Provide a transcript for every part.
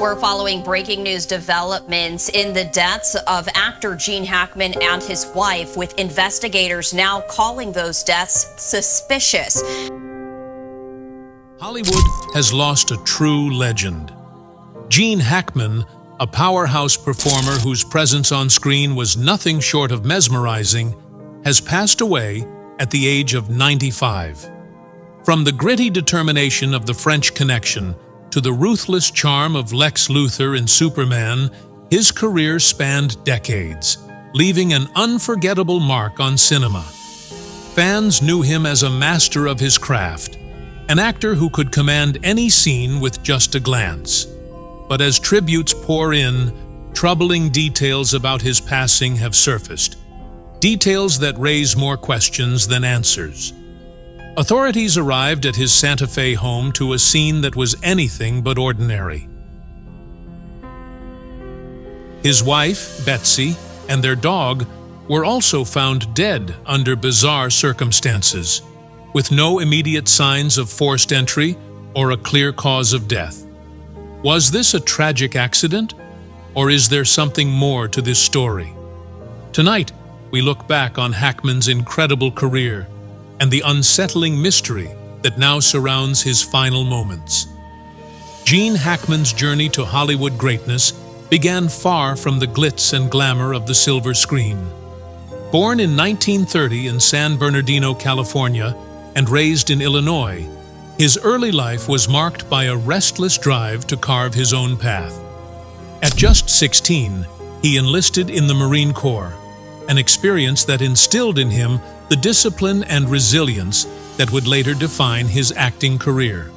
We're following breaking news developments in the deaths of actor Gene Hackman and his wife, with investigators now calling those deaths suspicious. Hollywood has lost a true legend. Gene Hackman, a powerhouse performer whose presence on screen was nothing short of mesmerizing, has passed away at the age of 95. From the gritty determination of the French Connection to the ruthless charm of Lex Luthor in Superman, his career spanned decades, leaving an unforgettable mark on cinema. Fans knew him as a master of his craft, an actor who could command any scene with just a glance. But as tributes pour in, troubling details about his passing have surfaced, details that raise more questions than answers. Authorities arrived at his Santa Fe home to a scene that was anything but ordinary. His wife, Betsy, and their dog were also found dead under bizarre circumstances, with no immediate signs of forced entry or a clear cause of death. Was this a tragic accident, or is there something more to this story? Tonight, we look back on Hackman's incredible career and the unsettling mystery that now surrounds his final moments. Gene Hackman's journey to Hollywood greatness began far from the glitz and glamour of the silver screen. Born in 1930 in San Bernardino, California, and raised in Illinois, his early life was marked by a restless drive to carve his own path. At just 16, he enlisted in the Marine Corps, an experience that instilled in him the discipline and resilience that would later define his acting career.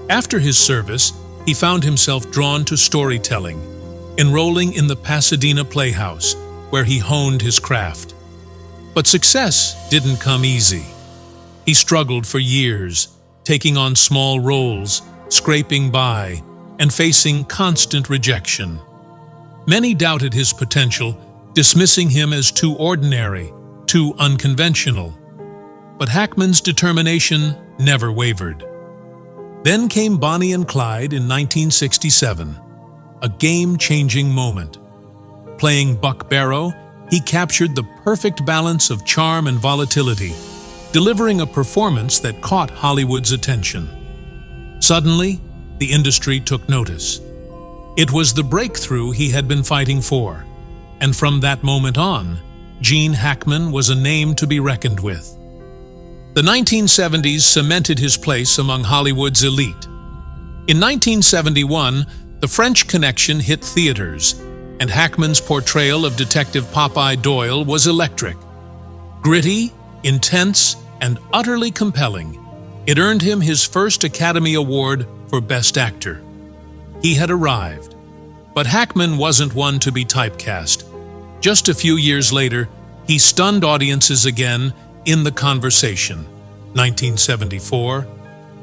After his service, he found himself drawn to storytelling, enrolling in the Pasadena Playhouse, where he honed his craft. But success didn't come easy. He struggled for years, taking on small roles, scraping by, and facing constant rejection. Many doubted his potential, dismissing him as too ordinary, too unconventional. But Hackman's determination never wavered. Then came Bonnie and Clyde in 1967, a game-changing moment. Playing Buck Barrow, he captured the perfect balance of charm and volatility, delivering a performance that caught Hollywood's attention. Suddenly, the industry took notice. It was the breakthrough he had been fighting for, and from that moment on, Gene Hackman was a name to be reckoned with. The 1970s cemented his place among Hollywood's elite. In 1971, The French Connection hit theaters, and Hackman's portrayal of Detective Popeye Doyle was electric. Gritty, intense, and utterly compelling, it earned him his first Academy Award for Best Actor. He had arrived, but Hackman wasn't one to be typecast. Just a few years later, he stunned audiences again in The Conversation, 1974,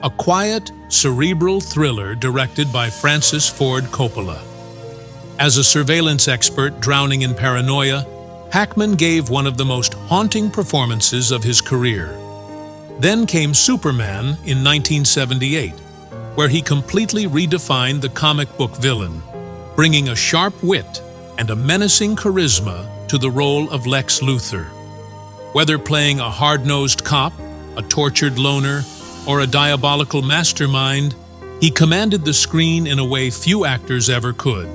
a quiet, cerebral thriller directed by Francis Ford Coppola. As a surveillance expert drowning in paranoia, Hackman gave one of the most haunting performances of his career. Then came Superman in 1978, where he completely redefined the comic book villain, bringing a sharp wit and a menacing charisma to the role of Lex Luthor. Whether playing a hard-nosed cop, a tortured loner, or a diabolical mastermind, he commanded the screen in a way few actors ever could.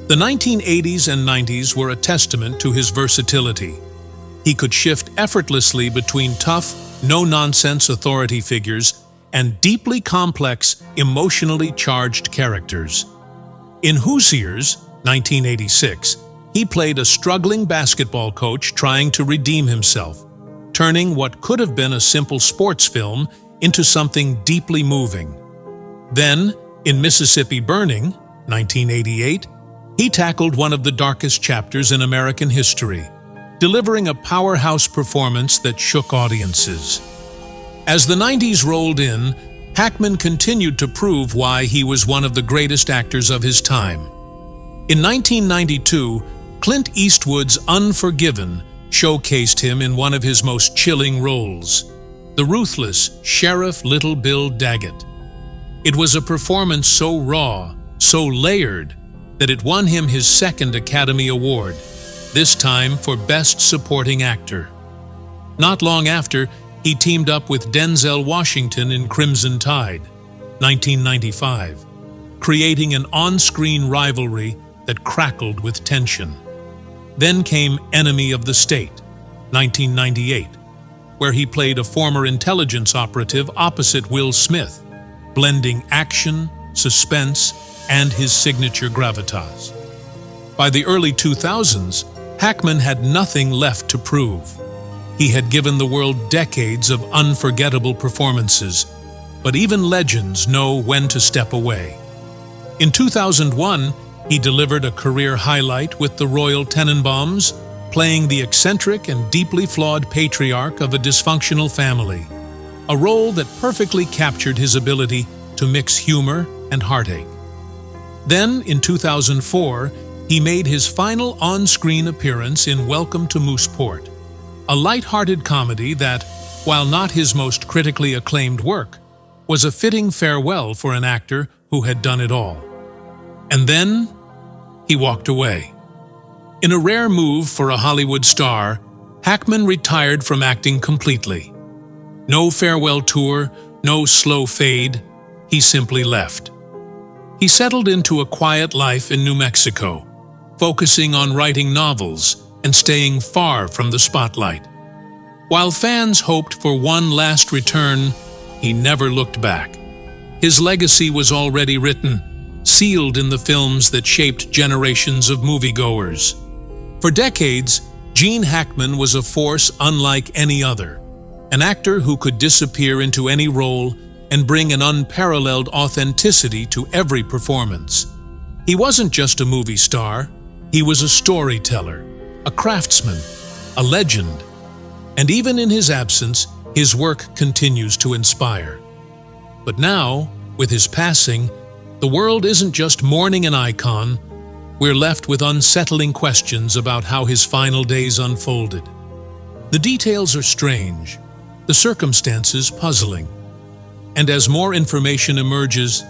The 1980s and 90s were a testament to his versatility. He could shift effortlessly between tough, no-nonsense authority figures and deeply complex, emotionally charged characters. In Hoosiers, 1986, he played a struggling basketball coach trying to redeem himself, turning what could have been a simple sports film into something deeply moving. Then, in Mississippi Burning, 1988, he tackled one of the darkest chapters in American history, delivering a powerhouse performance that shook audiences. As the 90s rolled in, Hackman continued to prove why he was one of the greatest actors of his time. In 1992, Clint Eastwood's Unforgiven showcased him in one of his most chilling roles, the ruthless Sheriff Little Bill Daggett. It was a performance so raw, so layered that it won him his second Academy Award, this time for Best Supporting Actor. Not long after, he teamed up with Denzel Washington in Crimson Tide, 1995, creating an on-screen rivalry that crackled with tension. Then came Enemy of the State, 1998, where he played a former intelligence operative opposite Will Smith, blending action, suspense, and his signature gravitas. By the early 2000s, Hackman had nothing left to prove. He had given the world decades of unforgettable performances, but even legends know when to step away. In 2001, he delivered a career highlight with the Royal Tenenbaums, playing the eccentric and deeply flawed patriarch of a dysfunctional family, a role that perfectly captured his ability to mix humor and heartache. Then, in 2004, he made his final on-screen appearance in Welcome to Mooseport, a light-hearted comedy that, while not his most critically acclaimed work, was a fitting farewell for an actor who had done it all. And then, he walked away. In a rare move for a Hollywood star, Hackman retired from acting completely. No farewell tour, no slow fade, he simply left. He settled into a quiet life in New Mexico, focusing on writing novels and staying far from the spotlight. While fans hoped for one last return, he never looked back. His legacy was already written, sealed in the films that shaped generations of moviegoers. For decades, Gene Hackman was a force unlike any other, an actor who could disappear into any role and bring an unparalleled authenticity to every performance. He wasn't just a movie star, he was a storyteller, a craftsman, a legend. And even in his absence, his work continues to inspire. But now, with his passing, the world isn't just mourning an icon, we're left with unsettling questions about how his final days unfolded. The details are strange, the circumstances puzzling. And as more information emerges,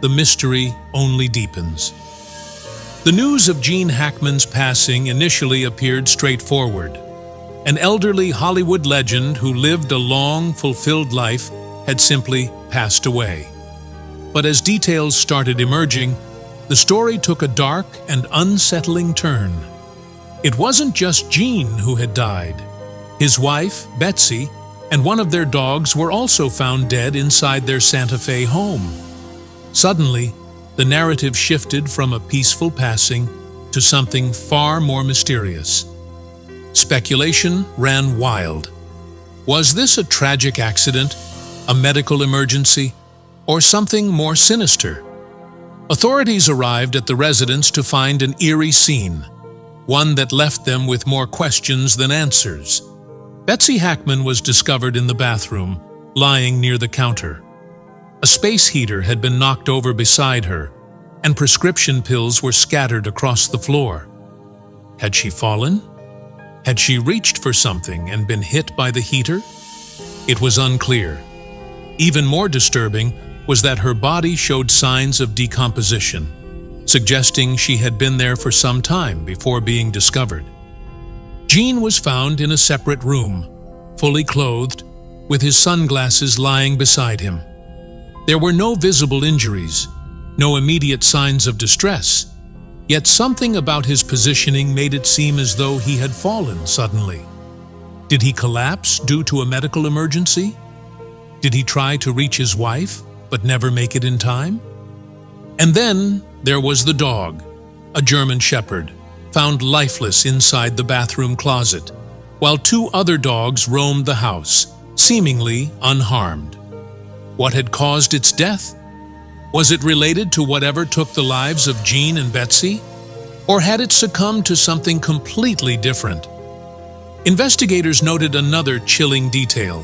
the mystery only deepens. The news of Gene Hackman's passing initially appeared straightforward. An elderly Hollywood legend who lived a long, fulfilled life had simply passed away. But as details started emerging, the story took a dark and unsettling turn. It wasn't just Gene who had died. His wife, Betsy, and one of their dogs were also found dead inside their Santa Fe home. Suddenly, the narrative shifted from a peaceful passing to something far more mysterious. Speculation ran wild. Was this a tragic accident, a medical emergency, or something more sinister? Authorities arrived at the residence to find an eerie scene, one that left them with more questions than answers. Betsy Hackman was discovered in the bathroom, lying near the counter. A space heater had been knocked over beside her, and prescription pills were scattered across the floor. Had she fallen? Had she reached for something and been hit by the heater? It was unclear. Even more disturbing was that her body showed signs of decomposition, suggesting she had been there for some time before being discovered. Gene was found in a separate room, fully clothed, with his sunglasses lying beside him. There were no visible injuries, no immediate signs of distress, yet something about his positioning made it seem as though he had fallen suddenly. Did he collapse due to a medical emergency? Did he try to reach his wife, but never make it in time? And then there was the dog, a German Shepherd, found lifeless inside the bathroom closet, while two other dogs roamed the house, seemingly unharmed. What had caused its death? Was it related to whatever took the lives of Gene and Betsy? Or had it succumbed to something completely different? Investigators noted another chilling detail.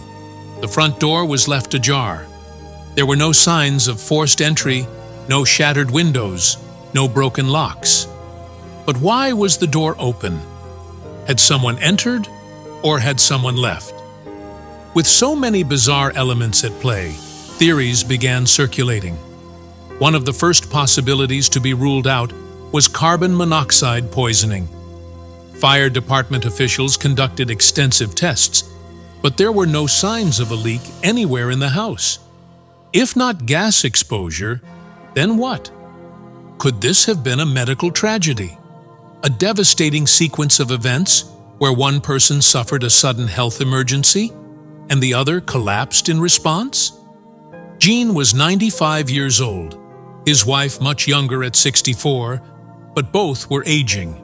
The front door was left ajar. There were no signs of forced entry, no shattered windows, no broken locks. But why was the door open? Had someone entered, or had someone left? With so many bizarre elements at play, theories began circulating. One of the first possibilities to be ruled out was carbon monoxide poisoning. Fire department officials conducted extensive tests, but there were no signs of a leak anywhere in the house. If not gas exposure, then what? Could this have been a medical tragedy? A devastating sequence of events where one person suffered a sudden health emergency and the other collapsed in response? Gene was 95 years old, his wife much younger at 64, but both were aging.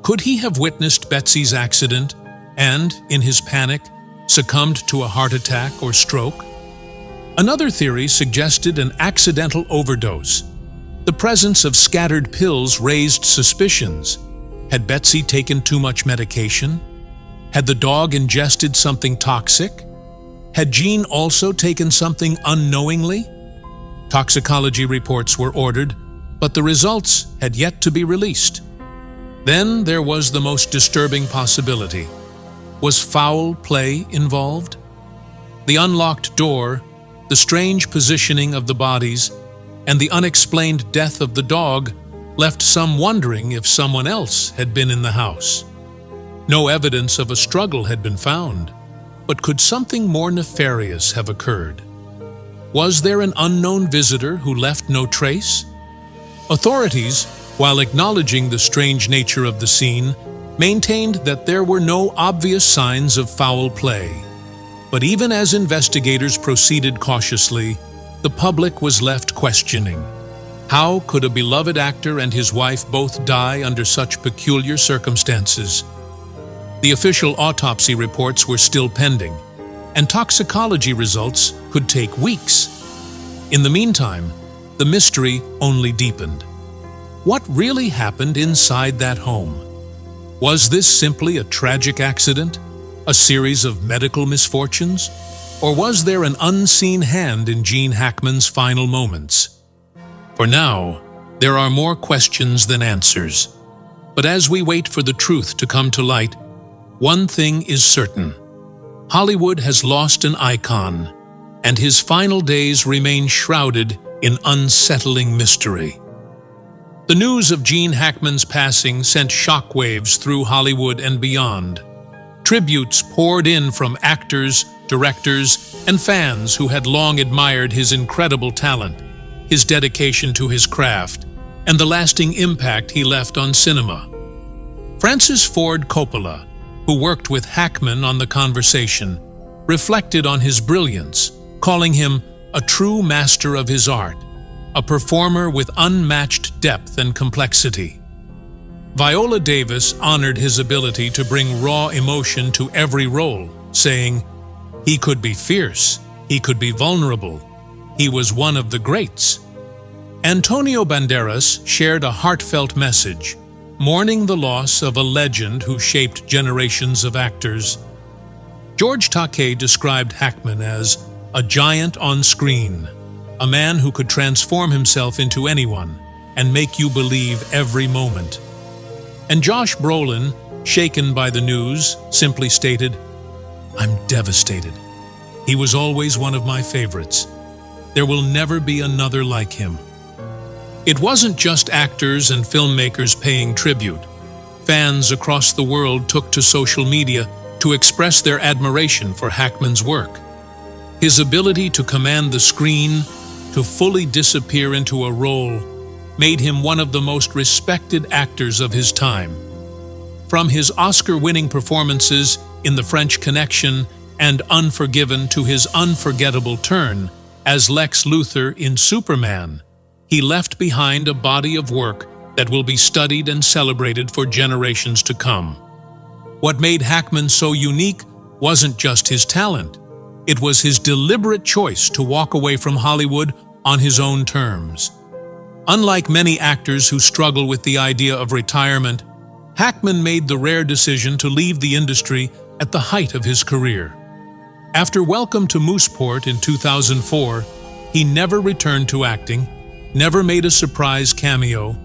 Could he have witnessed Betsy's accident and, in his panic, succumbed to a heart attack or stroke? Another theory suggested an accidental overdose. The presence of scattered pills raised suspicions. Had Betsy taken too much medication? Had the dog ingested something toxic? Had Gene also taken something unknowingly? Toxicology reports were ordered, but the results had yet to be released. Then there was the most disturbing possibility. Was foul play involved? The unlocked door, the strange positioning of the bodies, and the unexplained death of the dog left some wondering if someone else had been in the house. No evidence of a struggle had been found, but could something more nefarious have occurred? Was there an unknown visitor who left no trace? Authorities, while acknowledging the strange nature of the scene, maintained that there were no obvious signs of foul play. But even as investigators proceeded cautiously, the public was left questioning. How could a beloved actor and his wife both die under such peculiar circumstances? The official autopsy reports were still pending, and toxicology results could take weeks. In the meantime, the mystery only deepened. What really happened inside that home? Was this simply a tragic accident, a series of medical misfortunes, or was there an unseen hand in Gene Hackman's final moments? For now, there are more questions than answers. But as we wait for the truth to come to light, one thing is certain. Hollywood has lost an icon, and his final days remain shrouded in unsettling mystery. The news of Gene Hackman's passing sent shockwaves through Hollywood and beyond. Tributes poured in from actors, directors, and fans who had long admired his incredible talent, his dedication to his craft, and the lasting impact he left on cinema. Francis Ford Coppola, who worked with Hackman on The Conversation, reflected on his brilliance, calling him a true master of his art, a performer with unmatched depth and complexity. Viola Davis honored his ability to bring raw emotion to every role, saying, "He could be fierce, he could be vulnerable, he was one of the greats." Antonio Banderas shared a heartfelt message, mourning the loss of a legend who shaped generations of actors. George Takei described Hackman as a giant on screen, a man who could transform himself into anyone and make you believe every moment. And Josh Brolin, shaken by the news, simply stated, "I'm devastated. He was always one of my favorites. There will never be another like him." It wasn't just actors and filmmakers paying tribute. Fans across the world took to social media to express their admiration for Hackman's work. His ability to command the screen, to fully disappear into a role, made him one of the most respected actors of his time. From his Oscar-winning performances in The French Connection and Unforgiven to his unforgettable turn as Lex Luthor in Superman, he left behind a body of work that will be studied and celebrated for generations to come. What made Hackman so unique wasn't just his talent. It was his deliberate choice to walk away from Hollywood on his own terms. Unlike many actors who struggle with the idea of retirement, Hackman made the rare decision to leave the industry at the height of his career. After Welcome to Mooseport in 2004, he never returned to acting, never made a surprise cameo,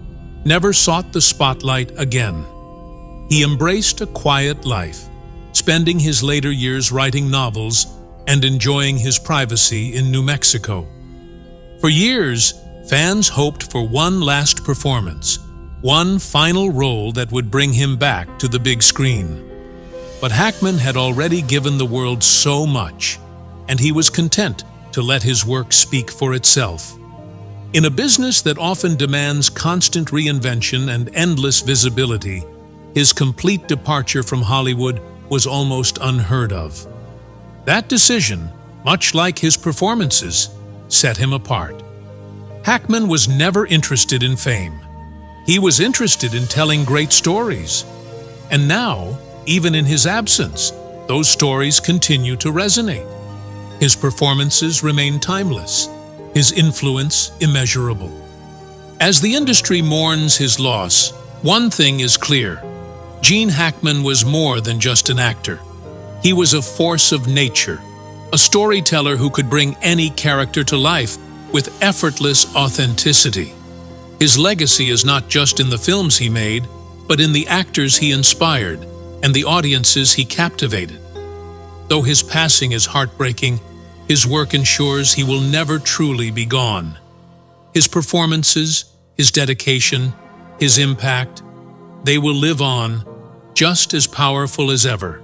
never sought the spotlight again. He embraced a quiet life, spending his later years writing novels and enjoying his privacy in New Mexico. For years, fans hoped for one last performance, one final role that would bring him back to the big screen. But Hackman had already given the world so much, and he was content to let his work speak for itself. In a business that often demands constant reinvention and endless visibility, his complete departure from Hollywood was almost unheard of. That decision, much like his performances, set him apart. Hackman was never interested in fame. He was interested in telling great stories. And now, even in his absence, those stories continue to resonate. His performances remain timeless, his influence immeasurable. As the industry mourns his loss, one thing is clear. Gene Hackman was more than just an actor. He was a force of nature, a storyteller who could bring any character to life with effortless authenticity. His legacy is not just in the films he made, but in the actors he inspired and the audiences he captivated. Though his passing is heartbreaking, his work ensures he will never truly be gone. His performances, his dedication, his impact, they will live on, just as powerful as ever.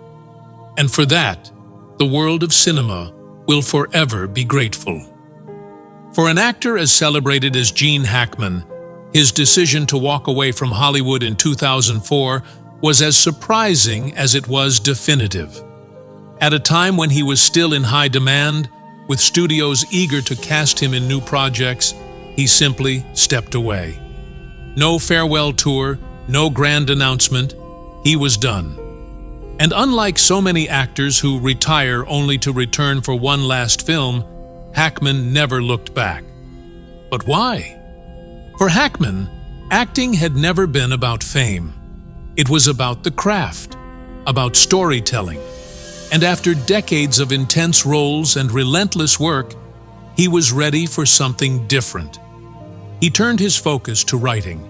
And for that, the world of cinema will forever be grateful. For an actor as celebrated as Gene Hackman, his decision to walk away from Hollywood in 2004 was as surprising as it was definitive. At a time when he was still in high demand, with studios eager to cast him in new projects, he simply stepped away. No farewell tour, no grand announcement, he was done. And unlike so many actors who retire only to return for one last film, Hackman never looked back. But why? For Hackman, acting had never been about fame. It was about the craft, about storytelling. And after decades of intense roles and relentless work, he was ready for something different. He turned his focus to writing,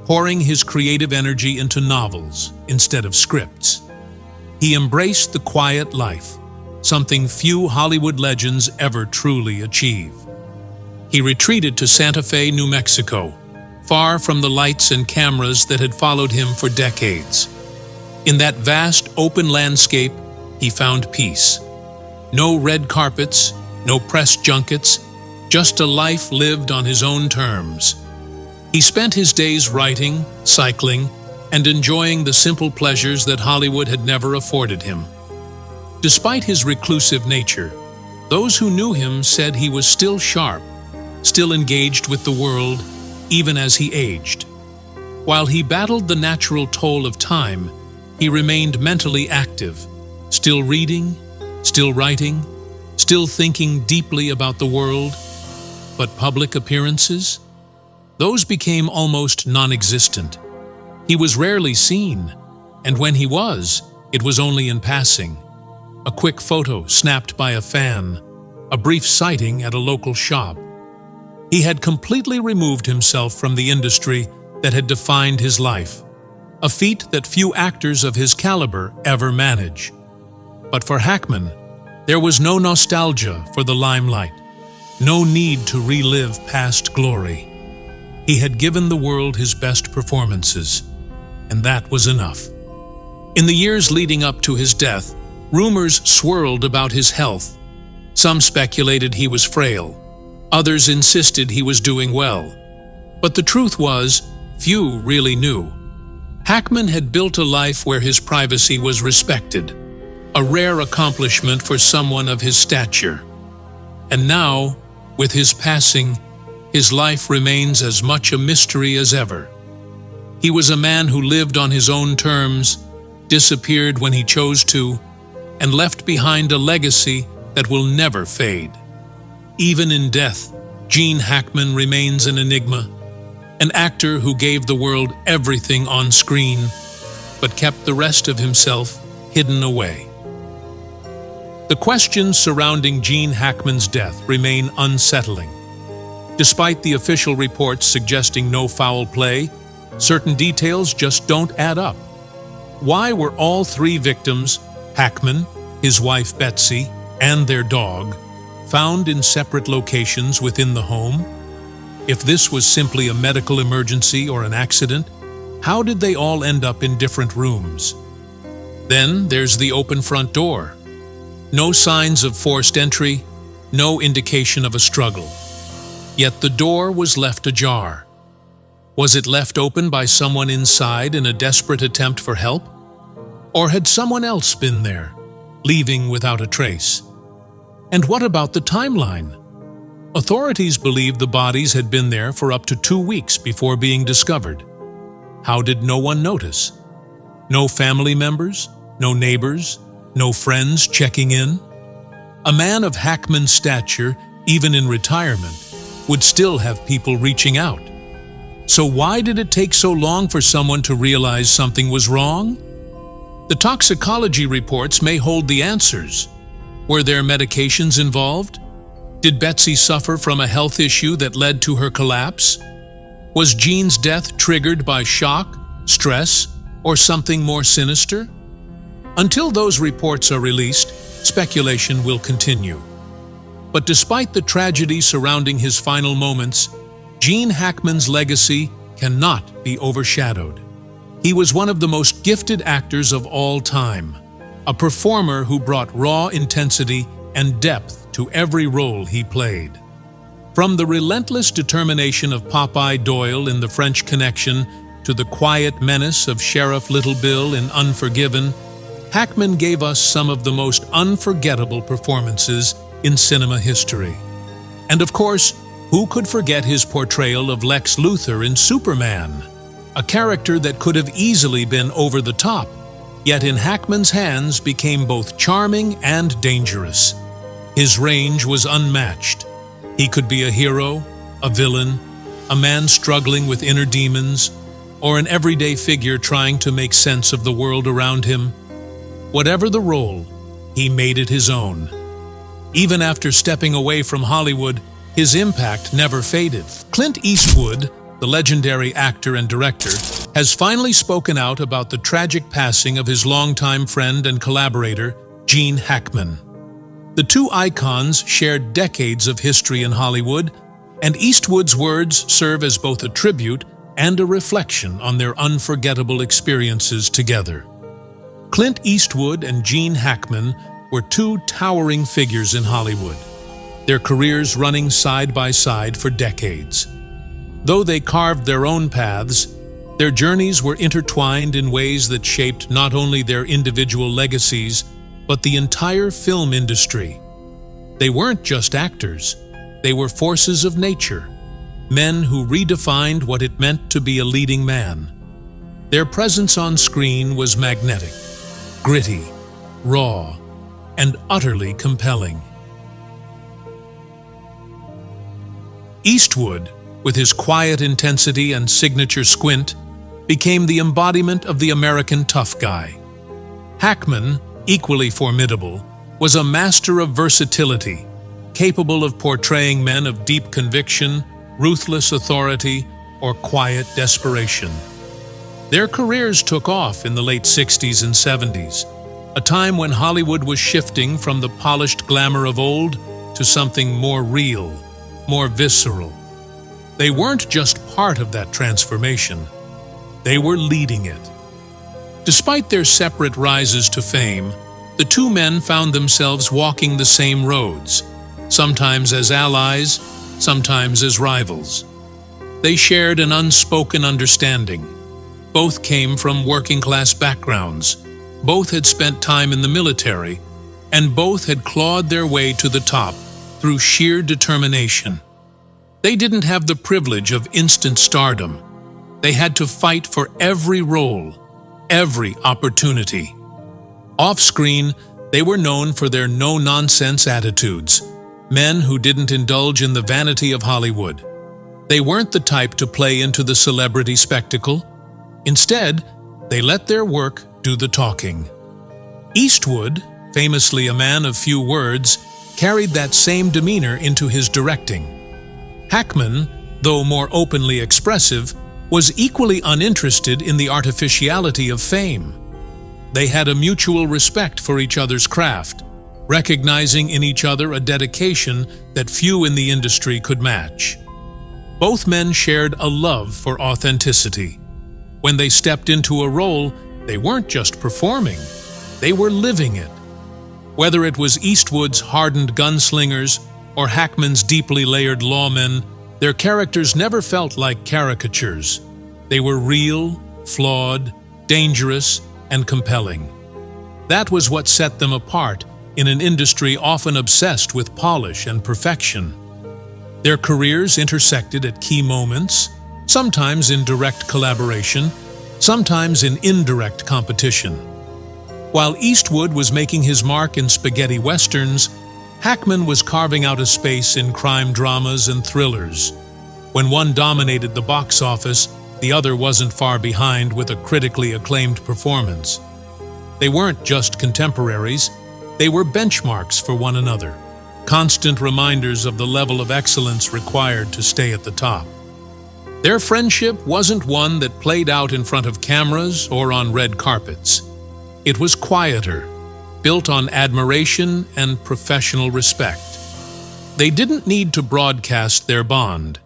pouring his creative energy into novels instead of scripts. He embraced the quiet life, something few Hollywood legends ever truly achieve. He retreated to Santa Fe, New Mexico, far from the lights and cameras that had followed him for decades. In that vast open landscape, he found peace. No red carpets, no press junkets, just a life lived on his own terms. He spent his days writing, cycling, and enjoying the simple pleasures that Hollywood had never afforded him. Despite his reclusive nature, those who knew him said he was still sharp, still engaged with the world, even as he aged. While he battled the natural toll of time, he remained mentally active, still reading, still writing, still thinking deeply about the world. But public appearances? Those became almost non-existent. He was rarely seen, and when he was, it was only in passing. A quick photo snapped by a fan, a brief sighting at a local shop. He had completely removed himself from the industry that had defined his life, a feat that few actors of his caliber ever manage. But for Hackman, there was no nostalgia for the limelight, no need to relive past glory. He had given the world his best performances, and that was enough. In the years leading up to his death, rumors swirled about his health. Some speculated he was frail. Others insisted he was doing well. But the truth was, few really knew. Hackman had built a life where his privacy was respected, a rare accomplishment for someone of his stature. And now, with his passing, his life remains as much a mystery as ever. He was a man who lived on his own terms, disappeared when he chose to, and left behind a legacy that will never fade. Even in death, Gene Hackman remains an enigma, an actor who gave the world everything on screen, but kept the rest of himself hidden away. The questions surrounding Gene Hackman's death remain unsettling. Despite the official reports suggesting no foul play, certain details just don't add up. Why were all three victims, Hackman, his wife Betsy, and their dog, found in separate locations within the home? If this was simply a medical emergency or an accident, how did they all end up in different rooms? Then there's the open front door. No signs of forced entry, no indication of a struggle. Yet the door was left ajar. Was it left open by someone inside in a desperate attempt for help? Or had someone else been there, leaving without a trace? And what about the timeline? Authorities believe the bodies had been there for up to 2 weeks before being discovered. How did no one notice? No family members, no neighbors, no friends checking in? A man of Hackman's stature, even in retirement, would still have people reaching out. So why did it take so long for someone to realize something was wrong? The toxicology reports may hold the answers. Were there medications involved? Did Betsy suffer from a health issue that led to her collapse? Was Jean's death triggered by shock, stress, or something more sinister? Until those reports are released, speculation will continue. But despite the tragedy surrounding his final moments, Gene Hackman's legacy cannot be overshadowed. He was one of the most gifted actors of all time, a performer who brought raw intensity and depth to every role he played. From the relentless determination of Popeye Doyle in The French Connection to the quiet menace of Sheriff Little Bill in Unforgiven, Hackman gave us some of the most unforgettable performances in cinema history. And of course, who could forget his portrayal of Lex Luthor in Superman? A character that could have easily been over the top, yet in Hackman's hands became both charming and dangerous. His range was unmatched. He could be a hero, a villain, a man struggling with inner demons, or an everyday figure trying to make sense of the world around him. Whatever the role, he made it his own. Even after stepping away from Hollywood, his impact never faded. Clint Eastwood, the legendary actor and director, has finally spoken out about the tragic passing of his longtime friend and collaborator, Gene Hackman. The two icons shared decades of history in Hollywood, and Eastwood's words serve as both a tribute and a reflection on their unforgettable experiences together. Clint Eastwood and Gene Hackman were two towering figures in Hollywood, their careers running side by side for decades. Though they carved their own paths, their journeys were intertwined in ways that shaped not only their individual legacies, but the entire film industry. They weren't just actors, they were forces of nature, men who redefined what it meant to be a leading man. Their presence on screen was magnetic, gritty, raw, and utterly compelling. Eastwood, with his quiet intensity and signature squint, became the embodiment of the American tough guy. Hackman, equally formidable, was a master of versatility, capable of portraying men of deep conviction, ruthless authority, or quiet desperation. Their careers took off in the late 60s and 70s, a time when Hollywood was shifting from the polished glamour of old to something more real, more visceral. They weren't just part of that transformation, they were leading it. Despite their separate rises to fame, the two men found themselves walking the same roads, sometimes as allies, sometimes as rivals. They shared an unspoken understanding. Both came from working-class backgrounds, both had spent time in the military, and both had clawed their way to the top through sheer determination. They didn't have the privilege of instant stardom. They had to fight for every role, every opportunity. Off-screen, they were known for their no-nonsense attitudes, men who didn't indulge in the vanity of Hollywood. They weren't the type to play into the celebrity spectacle. Instead, they let their work do the talking. Eastwood, famously a man of few words, carried that same demeanor into his directing. Hackman, though more openly expressive, was equally uninterested in the artificiality of fame. They had a mutual respect for each other's craft, recognizing in each other a dedication that few in the industry could match. Both men shared a love for authenticity. When they stepped into a role, they weren't just performing, they were living it. Whether it was Eastwood's hardened gunslingers or Hackman's deeply layered lawmen, their characters never felt like caricatures. They were real, flawed, dangerous, and compelling. That was what set them apart in an industry often obsessed with polish and perfection. Their careers intersected at key moments, sometimes in direct collaboration, sometimes in indirect competition. While Eastwood was making his mark in spaghetti westerns, Hackman was carving out a space in crime dramas and thrillers. When one dominated the box office, the other wasn't far behind with a critically acclaimed performance. They weren't just contemporaries, they were benchmarks for one another, constant reminders of the level of excellence required to stay at the top. Their friendship wasn't one that played out in front of cameras or on red carpets. It was quieter, built on admiration and professional respect. They didn't need to broadcast their bond.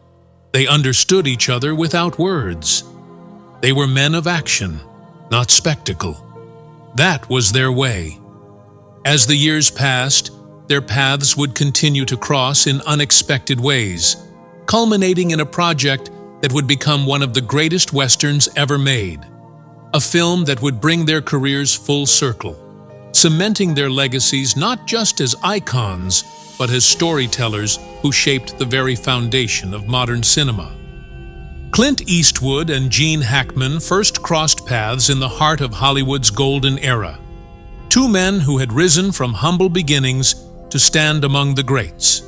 They understood each other without words. They were men of action, not spectacle. That was their way. As the years passed, their paths would continue to cross in unexpected ways, culminating in a project that would become one of the greatest westerns ever made. A film that would bring their careers full circle, cementing their legacies not just as icons, but as storytellers who shaped the very foundation of modern cinema. Clint Eastwood and Gene Hackman first crossed paths in the heart of Hollywood's golden era. Two men who had risen from humble beginnings to stand among the greats.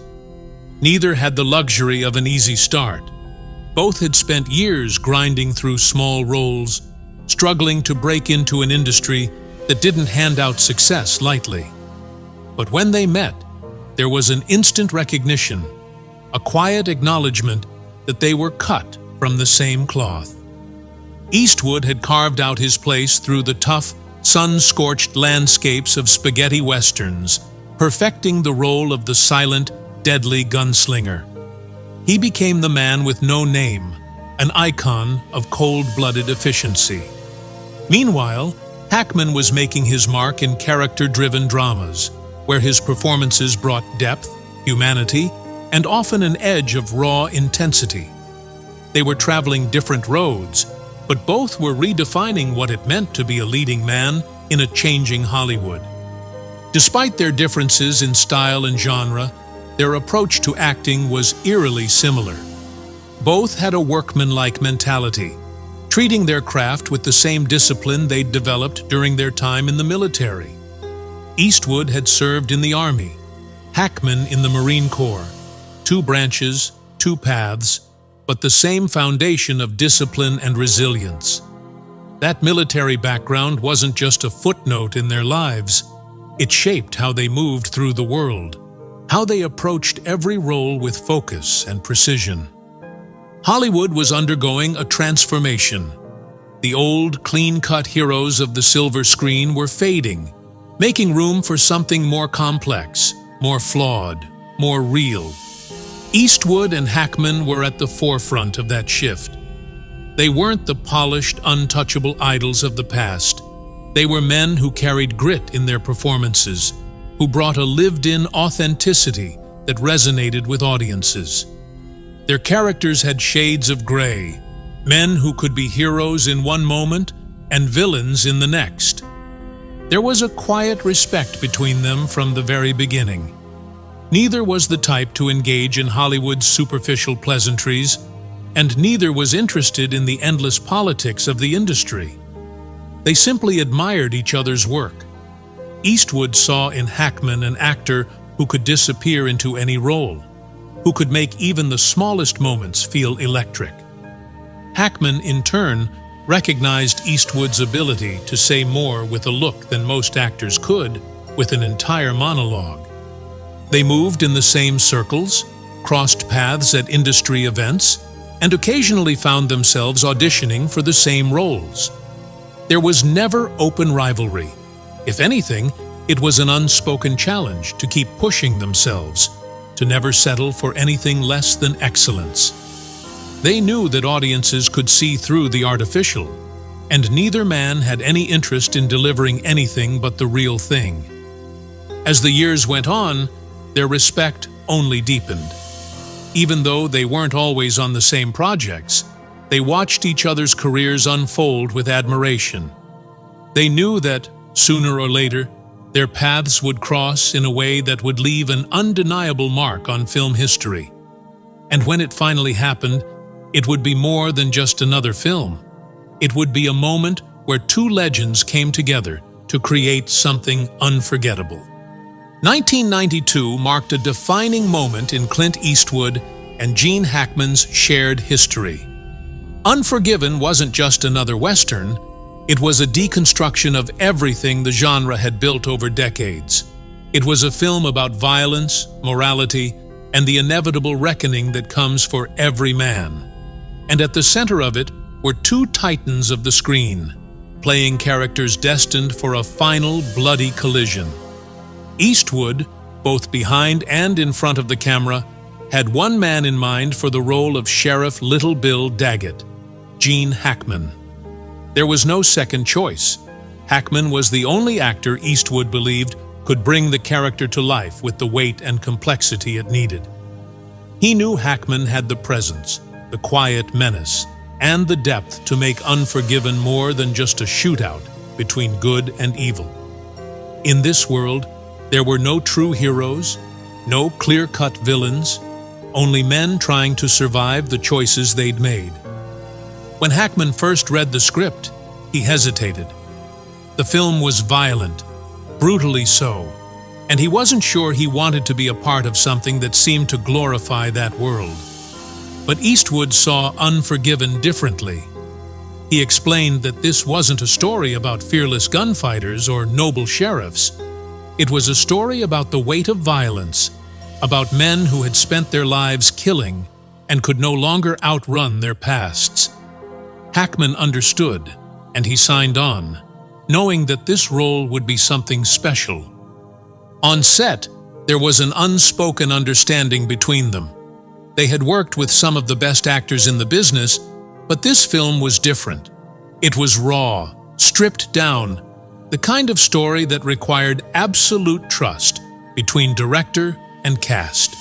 Neither had the luxury of an easy start. Both had spent years grinding through small roles, struggling to break into an industry that didn't hand out success lightly. But when they met, there was an instant recognition, a quiet acknowledgement that they were cut from the same cloth. Eastwood had carved out his place through the tough, sun-scorched landscapes of spaghetti westerns, perfecting the role of the silent, deadly gunslinger. He became the man with no name, an icon of cold-blooded efficiency. Meanwhile, Hackman was making his mark in character-driven dramas, where his performances brought depth, humanity, and often an edge of raw intensity. They were traveling different roads, but both were redefining what it meant to be a leading man in a changing Hollywood. Despite their differences in style and genre, their approach to acting was eerily similar. Both had a workmanlike mentality, treating their craft with the same discipline they'd developed during their time in the military. Eastwood had served in the Army, Hackman in the Marine Corps. Two branches, two paths, but the same foundation of discipline and resilience. That military background wasn't just a footnote in their lives. It shaped how they moved through the world, how they approached every role with focus and precision. Hollywood was undergoing a transformation. The old, clean-cut heroes of the silver screen were fading, making room for something more complex, more flawed, more real. Eastwood and Hackman were at the forefront of that shift. They weren't the polished, untouchable idols of the past. They were men who carried grit in their performances, who brought a lived-in authenticity that resonated with audiences. Their characters had shades of gray, men who could be heroes in one moment and villains in the next. There was a quiet respect between them from the very beginning. Neither was the type to engage in Hollywood's superficial pleasantries, and neither was interested in the endless politics of the industry. They simply admired each other's work. Eastwood saw in Hackman an actor who could disappear into any role, who could make even the smallest moments feel electric. Hackman, in turn, recognized Eastwood's ability to say more with a look than most actors could with an entire monologue. They moved in the same circles, crossed paths at industry events, and occasionally found themselves auditioning for the same roles. There was never open rivalry. If anything, it was an unspoken challenge to keep pushing themselves, to never settle for anything less than excellence. They knew that audiences could see through the artificial, and neither man had any interest in delivering anything but the real thing. As the years went on, their respect only deepened. Even though they weren't always on the same projects, they watched each other's careers unfold with admiration. They knew that, sooner or later, their paths would cross in a way that would leave an undeniable mark on film history. And when it finally happened, it would be more than just another film. It would be a moment where two legends came together to create something unforgettable. 1992 marked a defining moment in Clint Eastwood and Gene Hackman's shared history. Unforgiven wasn't just another Western, it was a deconstruction of everything the genre had built over decades. It was a film about violence, morality, and the inevitable reckoning that comes for every man. And at the center of it were two titans of the screen, playing characters destined for a final bloody collision. Eastwood, both behind and in front of the camera, had one man in mind for the role of Sheriff Little Bill Daggett, Gene Hackman. There was no second choice. Hackman was the only actor Eastwood believed could bring the character to life with the weight and complexity it needed. He knew Hackman had the presence, the quiet menace, and the depth to make Unforgiven more than just a shootout between good and evil. In this world, there were no true heroes, no clear-cut villains, only men trying to survive the choices they'd made. When Hackman first read the script, he hesitated. The film was violent, brutally so, and he wasn't sure he wanted to be a part of something that seemed to glorify that world. But Eastwood saw Unforgiven differently. He explained that this wasn't a story about fearless gunfighters or noble sheriffs. It was a story about the weight of violence, about men who had spent their lives killing and could no longer outrun their pasts. Hackman understood, and he signed on, knowing that this role would be something special. On set, there was an unspoken understanding between them. They had worked with some of the best actors in the business, but this film was different. It was raw, stripped down, the kind of story that required absolute trust between director and cast.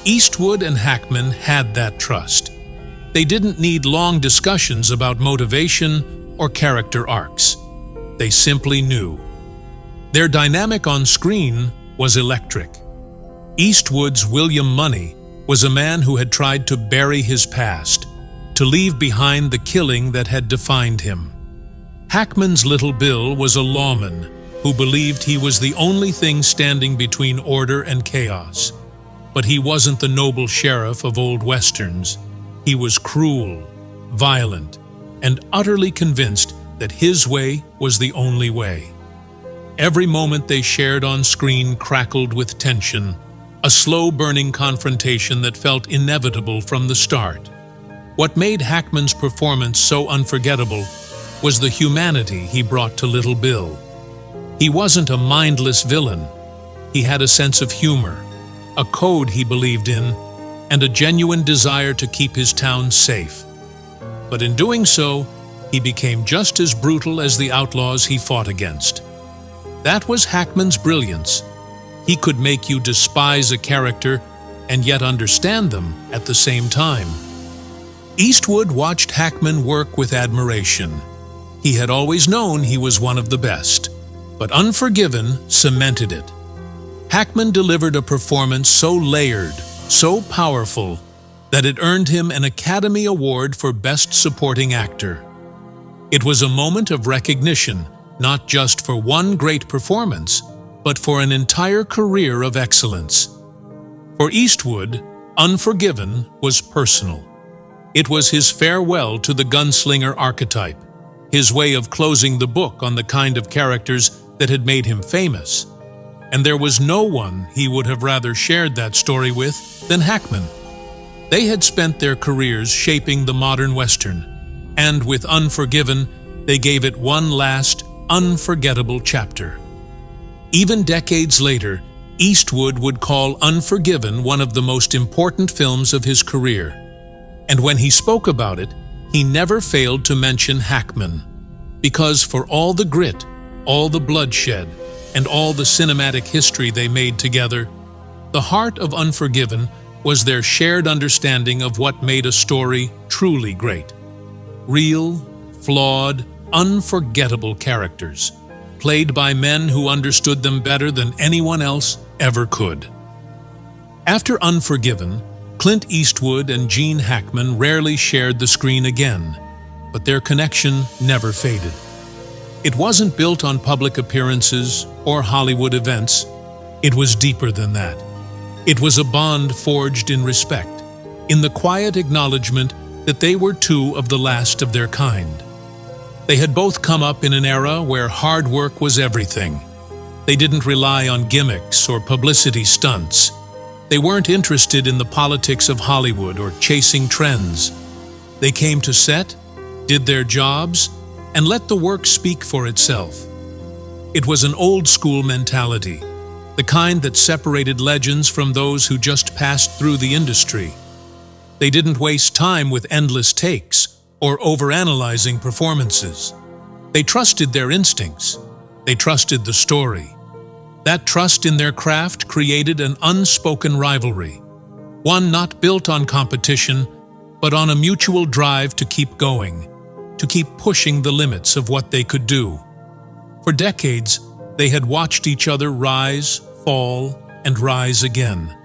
Eastwood and Hackman had that trust. They didn't need long discussions about motivation or character arcs. They simply knew. Their dynamic on screen was electric. Eastwood's William Money was a man who had tried to bury his past, to leave behind the killing that had defined him. Hackman's Little Bill was a lawman who believed he was the only thing standing between order and chaos. But he wasn't the noble sheriff of old westerns. He was cruel, violent, and utterly convinced that his way was the only way. Every moment they shared on screen crackled with tension, a slow-burning confrontation that felt inevitable from the start. What made Hackman's performance so unforgettable was the humanity he brought to Little Bill. He wasn't a mindless villain. He had a sense of humor, a code he believed in, and a genuine desire to keep his town safe. But in doing so, he became just as brutal as the outlaws he fought against. That was Hackman's brilliance. He could make you despise a character and yet understand them at the same time. Eastwood watched Hackman work with admiration. He had always known he was one of the best, but Unforgiven cemented it. Hackman delivered a performance so layered, so powerful, that it earned him an Academy Award for Best Supporting Actor. It was a moment of recognition, not just for one great performance, but for an entire career of excellence. For Eastwood, Unforgiven was personal. It was his farewell to the gunslinger archetype, his way of closing the book on the kind of characters that had made him famous. And there was no one he would have rather shared that story with than Hackman. They had spent their careers shaping the modern Western, and with Unforgiven, they gave it one last, unforgettable chapter. Even decades later, Eastwood would call Unforgiven one of the most important films of his career. And when he spoke about it, he never failed to mention Hackman, because for all the grit, all the bloodshed, and all the cinematic history they made together, the heart of Unforgiven was their shared understanding of what made a story truly great. Real, flawed, unforgettable characters, played by men who understood them better than anyone else ever could. After Unforgiven, Clint Eastwood and Gene Hackman rarely shared the screen again, but their connection never faded. It wasn't built on public appearances or Hollywood events. It was deeper than that. It was a bond forged in respect, in the quiet acknowledgement that they were two of the last of their kind. They had both come up in an era where hard work was everything. They didn't rely on gimmicks or publicity stunts. They weren't interested in the politics of Hollywood or chasing trends. They came to set, did their jobs, and let the work speak for itself. It was an old-school mentality, the kind that separated legends from those who just passed through the industry. They didn't waste time with endless takes or overanalyzing performances. They trusted their instincts. They trusted the story. That trust in their craft created an unspoken rivalry, one not built on competition, but on a mutual drive to keep going, to keep pushing the limits of what they could do. For decades, they had watched each other rise, fall, and rise again.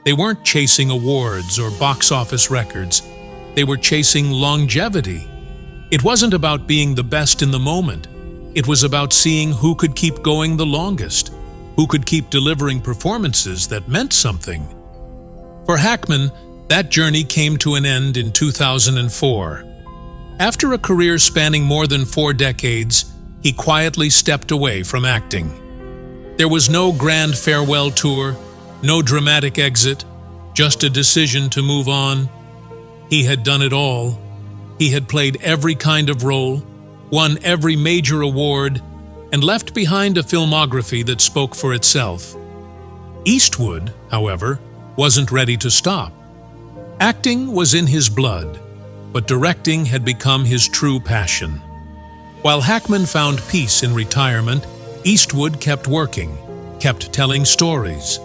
They weren't chasing awards or box office records. They were chasing longevity. It wasn't about being the best in the moment. It was about seeing who could keep going the longest, who could keep delivering performances that meant something. For Hackman, that journey came to an end in 2004. After a career spanning more than 4 decades, he quietly stepped away from acting. There was no grand farewell tour, no dramatic exit, just a decision to move on. He had done it all. He had played every kind of role, won every major award, and left behind a filmography that spoke for itself. Eastwood, however, wasn't ready to stop. Acting was in his blood, but directing had become his true passion. While Hackman found peace in retirement, Eastwood kept working, kept telling stories.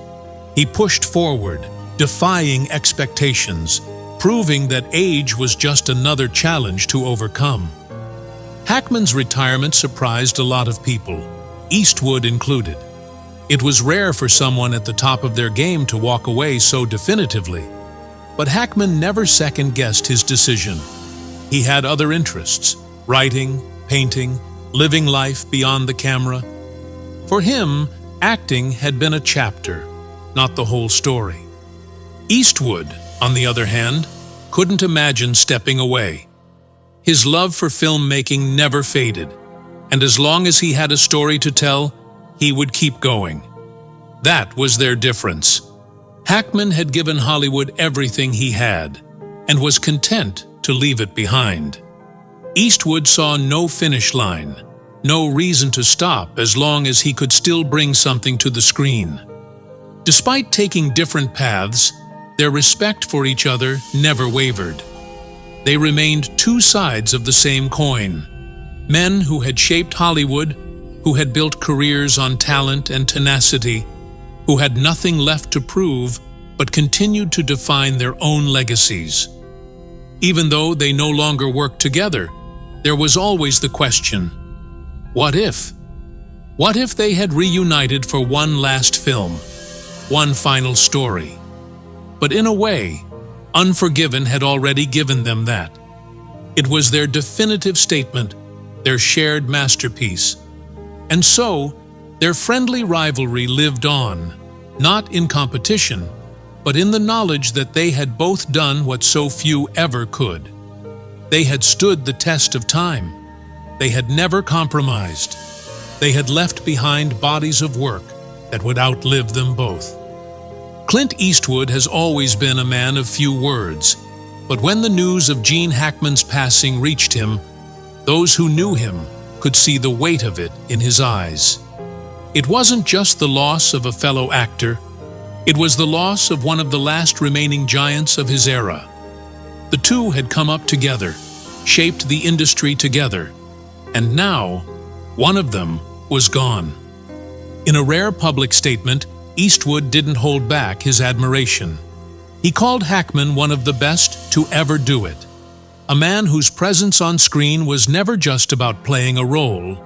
He pushed forward, defying expectations, proving that age was just another challenge to overcome. Hackman's retirement surprised a lot of people, Eastwood included. It was rare for someone at the top of their game to walk away so definitively. But Hackman never second-guessed his decision. He had other interests, writing, painting, living life beyond the camera. For him, acting had been a chapter, not the whole story. Eastwood, on the other hand, couldn't imagine stepping away. His love for filmmaking never faded, and as long as he had a story to tell, he would keep going. That was their difference. Hackman had given Hollywood everything he had, and was content to leave it behind. Eastwood saw no finish line, no reason to stop as long as he could still bring something to the screen. Despite taking different paths, their respect for each other never wavered. They remained two sides of the same coin. Men who had shaped Hollywood, who had built careers on talent and tenacity, who had nothing left to prove but continued to define their own legacies. Even though they no longer worked together, there was always the question, what if? What if they had reunited for one last film, one final story? But in a way, Unforgiven had already given them that. It was their definitive statement, their shared masterpiece. And so, their friendly rivalry lived on, not in competition, but in the knowledge that they had both done what so few ever could. They had stood the test of time. They had never compromised. They had left behind bodies of work that would outlive them both. Clint Eastwood has always been a man of few words, but when the news of Gene Hackman's passing reached him, those who knew him could see the weight of it in his eyes. It wasn't just the loss of a fellow actor, it was the loss of one of the last remaining giants of his era. The two had come up together, shaped the industry together, and now one of them was gone. In a rare public statement, Eastwood didn't hold back his admiration. He called Hackman one of the best to ever do it, a man whose presence on screen was never just about playing a role.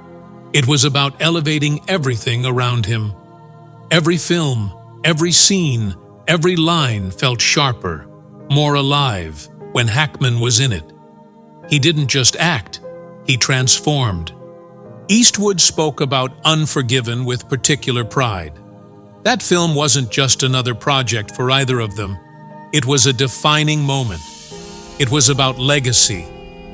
It was about elevating everything around him. Every film, every scene, every line felt sharper, more alive when Hackman was in it. He didn't just act, he transformed. Eastwood spoke about Unforgiven with particular pride. That film wasn't just another project for either of them. It was a defining moment. It was about legacy,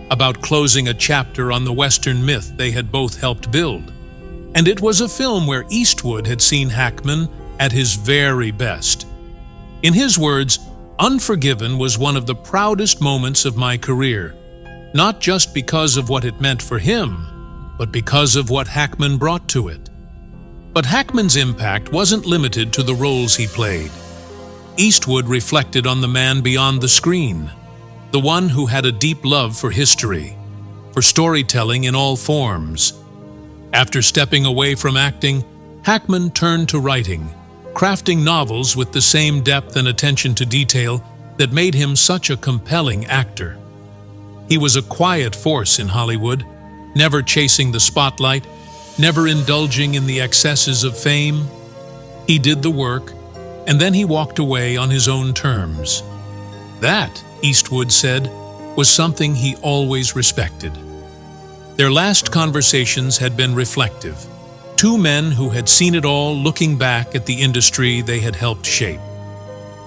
about closing a chapter on the Western myth they had both helped build. And it was a film where Eastwood had seen Hackman at his very best. In his words, Unforgiven was one of the proudest moments of my career, not just because of what it meant for him, but because of what Hackman brought to it. But Hackman's impact wasn't limited to the roles he played. Eastwood reflected on the man beyond the screen, the one who had a deep love for history, for storytelling in all forms. After stepping away from acting, Hackman turned to writing, crafting novels with the same depth and attention to detail that made him such a compelling actor. He was a quiet force in Hollywood, never chasing the spotlight, never indulging in the excesses of fame. He did the work, and then he walked away on his own terms. That, Eastwood said, was something he always respected. Their last conversations had been reflective. Two men who had seen it all looking back at the industry they had helped shape.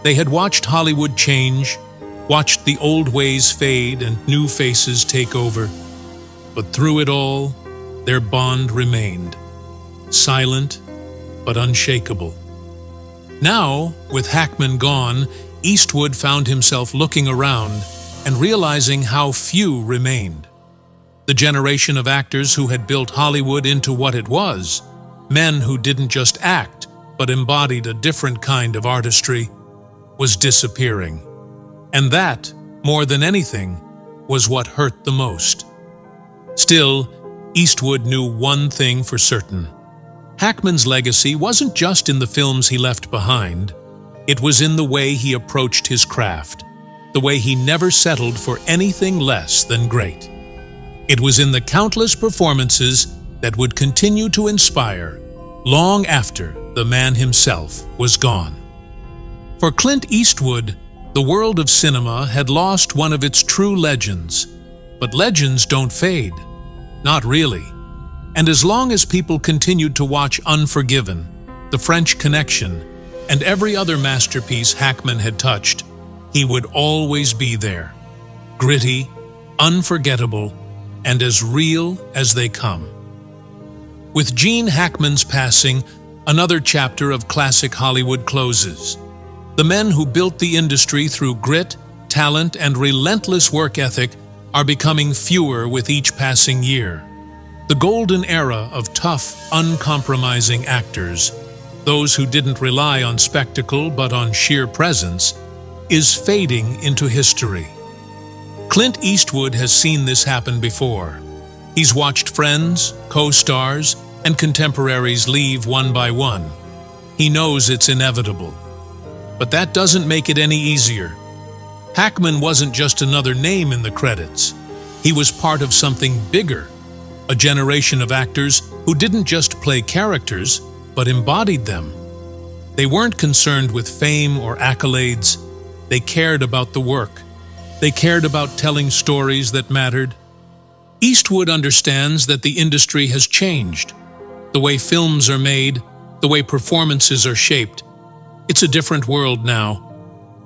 They had watched Hollywood change, watched the old ways fade and new faces take over. But through it all, their bond remained, silent but unshakable. Now, with Hackman gone, Eastwood found himself looking around and realizing how few remained. The generation of actors who had built Hollywood into what it was, men who didn't just act but embodied a different kind of artistry, was disappearing. And that, more than anything, was what hurt the most. Still, Eastwood knew one thing for certain. Hackman's legacy wasn't just in the films he left behind. It was in the way he approached his craft, the way he never settled for anything less than great. It was in the countless performances that would continue to inspire long after the man himself was gone. For Clint Eastwood, the world of cinema had lost one of its true legends. But legends don't fade. Not really. And as long as people continued to watch Unforgiven, The French Connection, and every other masterpiece Hackman had touched, he would always be there. Gritty, unforgettable, and as real as they come. With Gene Hackman's passing, another chapter of classic Hollywood closes. The men who built the industry through grit, talent, and relentless work ethic are becoming fewer with each passing year. The golden era of tough, uncompromising actors, those who didn't rely on spectacle but on sheer presence, is fading into history. Clint Eastwood has seen this happen before. He's watched friends, co-stars, and contemporaries leave one by one. He knows it's inevitable. But that doesn't make it any easier. Hackman wasn't just another name in the credits. He was part of something bigger, a generation of actors who didn't just play characters, but embodied them. They weren't concerned with fame or accolades. They cared about the work. They cared about telling stories that mattered. Eastwood understands that the industry has changed. The way films are made, the way performances are shaped. It's a different world now.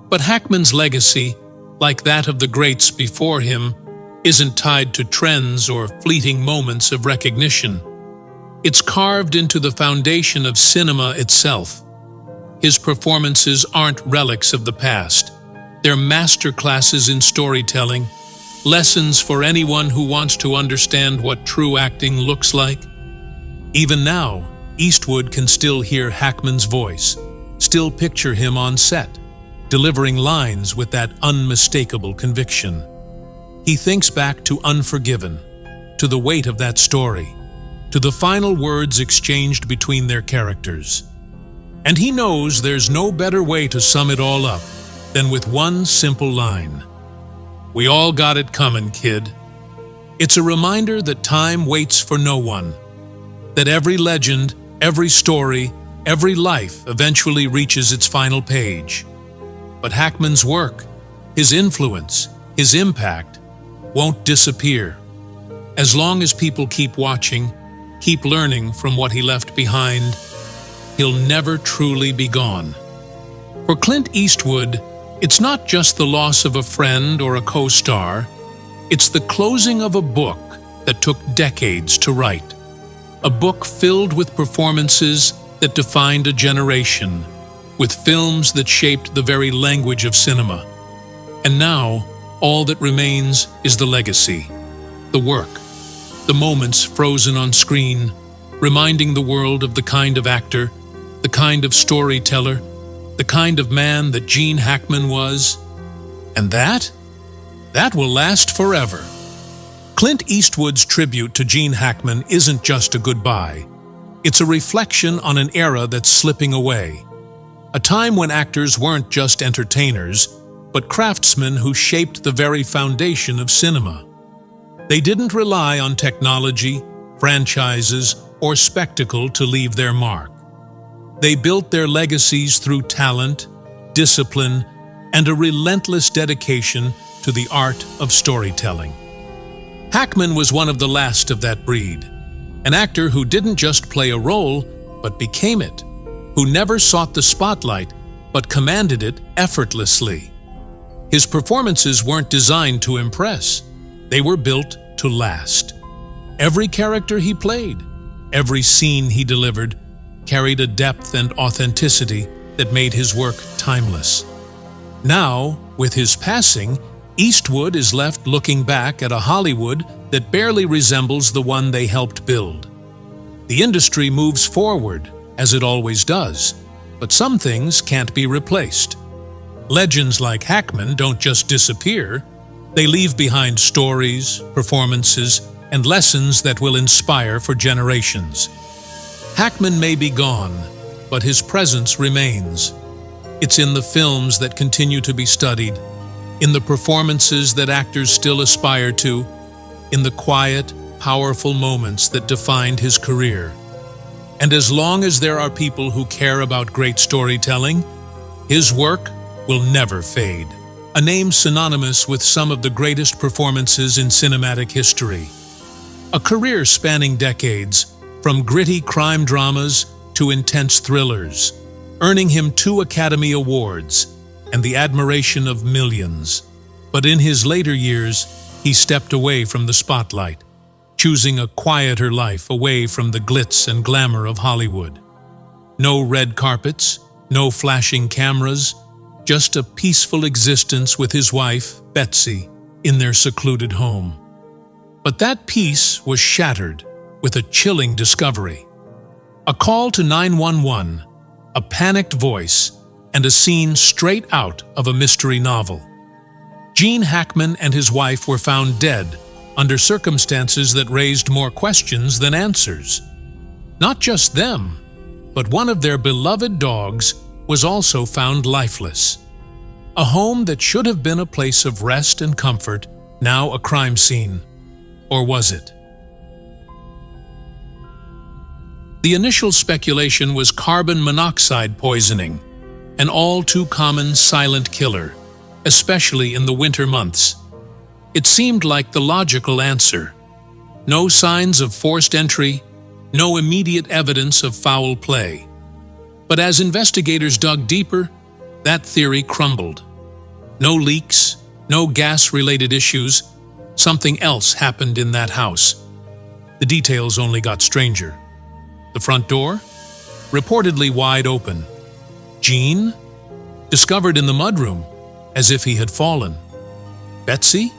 But Hackman's legacy, like that of the greats before him, isn't tied to trends or fleeting moments of recognition. It's carved into the foundation of cinema itself. His performances aren't relics of the past. They're masterclasses in storytelling, lessons for anyone who wants to understand what true acting looks like. Even now, Eastwood can still hear Hackman's voice, still picture him on set, delivering lines with that unmistakable conviction. He thinks back to Unforgiven, to the weight of that story, to the final words exchanged between their characters. And he knows there's no better way to sum it all up than with one simple line. "We all got it coming, kid." It's a reminder that time waits for no one, that every legend, every story, every life eventually reaches its final page. But Hackman's work, his influence, his impact, won't disappear. As long as people keep watching, keep learning from what he left behind, he'll never truly be gone. For Clint Eastwood, it's not just the loss of a friend or a co-star, it's the closing of a book that took decades to write. A book filled with performances that defined a generation, with films that shaped the very language of cinema. And now, all that remains is the legacy, the work, the moments frozen on screen, reminding the world of the kind of actor, the kind of storyteller, the kind of man that Gene Hackman was. And that will last forever. Clint Eastwood's tribute to Gene Hackman isn't just a goodbye. It's a reflection on an era that's slipping away. A time when actors weren't just entertainers, but craftsmen who shaped the very foundation of cinema. They didn't rely on technology, franchises, or spectacle to leave their mark. They built their legacies through talent, discipline, and a relentless dedication to the art of storytelling. Hackman was one of the last of that breed, an actor who didn't just play a role, but became it, who never sought the spotlight, but commanded it effortlessly. His performances weren't designed to impress, they were built to last. Every character he played, every scene he delivered, carried a depth and authenticity that made his work timeless. Now, with his passing, Eastwood is left looking back at a Hollywood that barely resembles the one they helped build. The industry moves forward, as it always does, but some things can't be replaced. Legends like Hackman don't just disappear, they leave behind stories, performances, and lessons that will inspire for generations. Hackman may be gone, but his presence remains. It's in the films that continue to be studied, in the performances that actors still aspire to, in the quiet, powerful moments that defined his career. And as long as there are people who care about great storytelling, his work will never fade. A name synonymous with some of the greatest performances in cinematic history. A career spanning decades, from gritty crime dramas to intense thrillers, earning him 2 Academy Awards and the admiration of millions. But in his later years, he stepped away from the spotlight, choosing a quieter life away from the glitz and glamour of Hollywood. No red carpets, no flashing cameras, just a peaceful existence with his wife, Betsy, in their secluded home. But that peace was shattered with a chilling discovery. A call to 911, a panicked voice, and a scene straight out of a mystery novel. Gene Hackman and his wife were found dead under circumstances that raised more questions than answers. Not just them, but one of their beloved dogs was also found lifeless. A home that should have been a place of rest and comfort, now a crime scene. Or was it? The initial speculation was carbon monoxide poisoning, an all-too-common silent killer, especially in the winter months. It seemed like the logical answer. No signs of forced entry, no immediate evidence of foul play. But as investigators dug deeper, that theory crumbled. No leaks, no gas-related issues. Something else happened in that house. The details only got stranger. The front door? Reportedly wide open. Gene? Discovered in the mudroom, as if he had fallen. Betsy?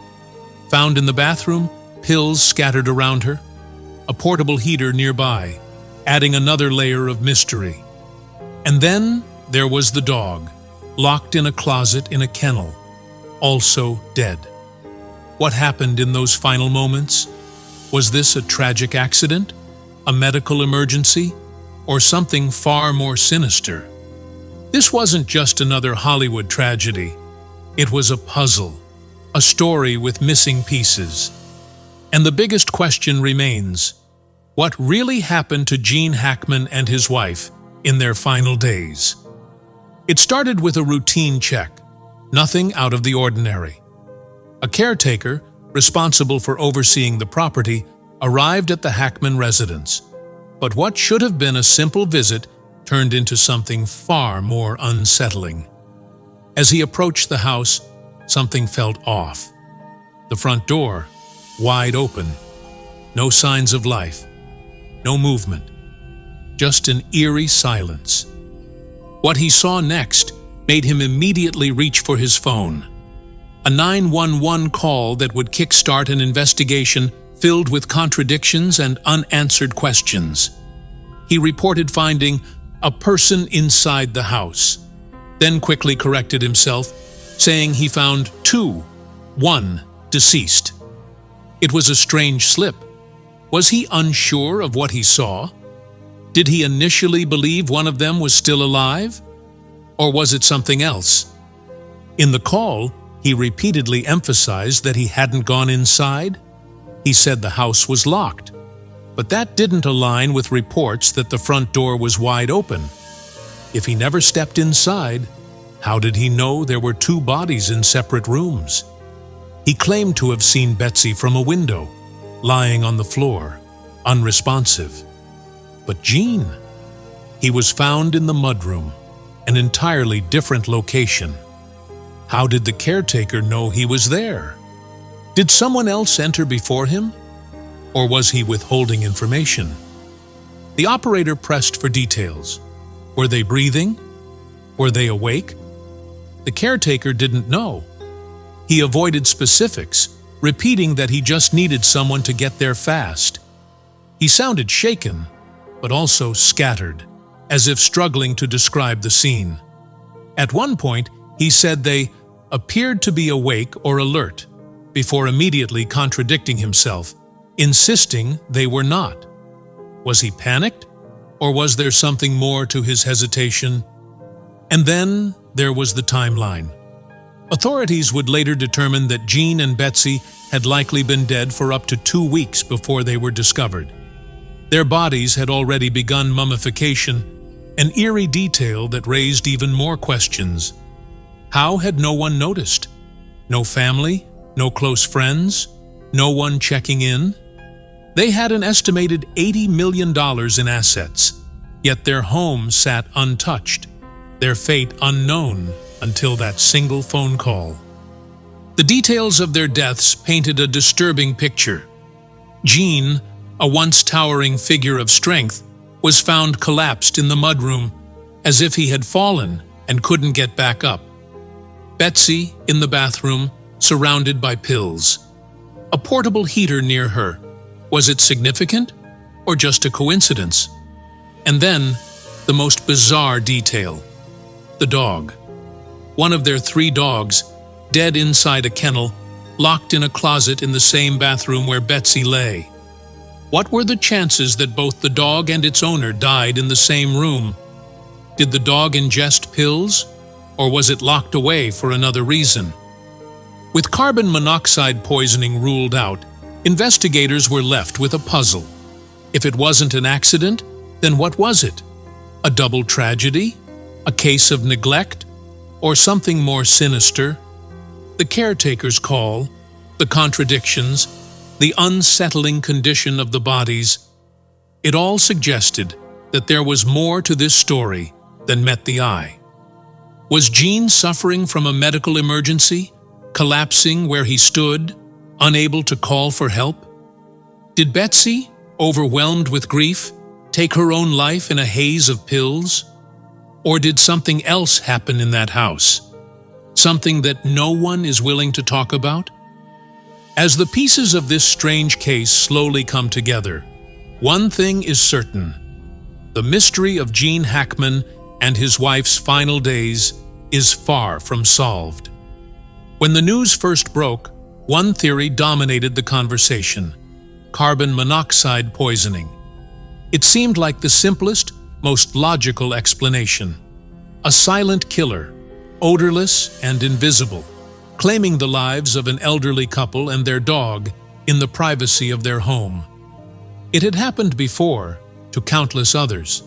Found in the bathroom, pills scattered around her. A portable heater nearby, adding another layer of mystery. And then there was the dog, locked in a closet in a kennel, also dead. What happened in those final moments? Was this a tragic accident, a medical emergency, or something far more sinister? This wasn't just another Hollywood tragedy. It was a puzzle, a story with missing pieces. And the biggest question remains: what really happened to Gene Hackman and his wife in their final days? It started with a routine check, nothing out of the ordinary. A caretaker, responsible for overseeing the property, arrived at the Hackman residence. But what should have been a simple visit turned into something far more unsettling. As he approached the house, something felt off. The front door, wide open, no signs of life, no movement, just an eerie silence. What he saw next made him immediately reach for his phone. A 911 call that would kickstart an investigation filled with contradictions and unanswered questions. He reported finding a person inside the house, then quickly corrected himself, saying he found one deceased. It was a strange slip. Was he unsure of what he saw? Did he initially believe one of them was still alive? Or was it something else? In the call, he repeatedly emphasized that he hadn't gone inside. He said the house was locked, but that didn't align with reports that the front door was wide open. If he never stepped inside, how did he know there were two bodies in separate rooms? He claimed to have seen Betsy from a window, lying on the floor, unresponsive. But Gene? He was found in the mudroom, an entirely different location. How did the caretaker know he was there? Did someone else enter before him? Or was he withholding information? The operator pressed for details. Were they breathing? Were they awake? The caretaker didn't know. He avoided specifics, repeating that he just needed someone to get there fast. He sounded shaken, but also scattered, as if struggling to describe the scene. At one point, he said they appeared to be awake or alert, before immediately contradicting himself, insisting they were not. Was he panicked, or was there something more to his hesitation? And then there was the timeline. Authorities would later determine that Gene and Betsy had likely been dead for up to 2 weeks before they were discovered. Their bodies had already begun mummification, an eerie detail that raised even more questions. How had no one noticed? No family? No close friends? No one checking in? They had an estimated $80 million in assets, yet their home sat untouched, their fate unknown until that single phone call. The details of their deaths painted a disturbing picture. Gene, a once towering figure of strength, was found collapsed in the mudroom, as if he had fallen and couldn't get back up. Betsy, in the bathroom, surrounded by pills. A portable heater near her. Was it significant, or just a coincidence? And then, the most bizarre detail. The dog. One of their 3 dogs, dead inside a kennel, locked in a closet in the same bathroom where Betsy lay. What were the chances that both the dog and its owner died in the same room? Did the dog ingest pills, or was it locked away for another reason? With carbon monoxide poisoning ruled out, investigators were left with a puzzle. If it wasn't an accident, then what was it? A double tragedy? A case of neglect? Or something more sinister? The caretaker's call, the contradictions, the unsettling condition of the bodies, it all suggested that there was more to this story than met the eye. Was Gene suffering from a medical emergency, collapsing where he stood, unable to call for help? Did Betsy, overwhelmed with grief, take her own life in a haze of pills? Or did something else happen in that house? Something that no one is willing to talk about? As the pieces of this strange case slowly come together, one thing is certain. The mystery of Gene Hackman and his wife's final days is far from solved. When the news first broke, one theory dominated the conversation: carbon monoxide poisoning. It seemed like the simplest, most logical explanation. A silent killer, odorless and invisible, claiming the lives of an elderly couple and their dog in the privacy of their home. It had happened before to countless others.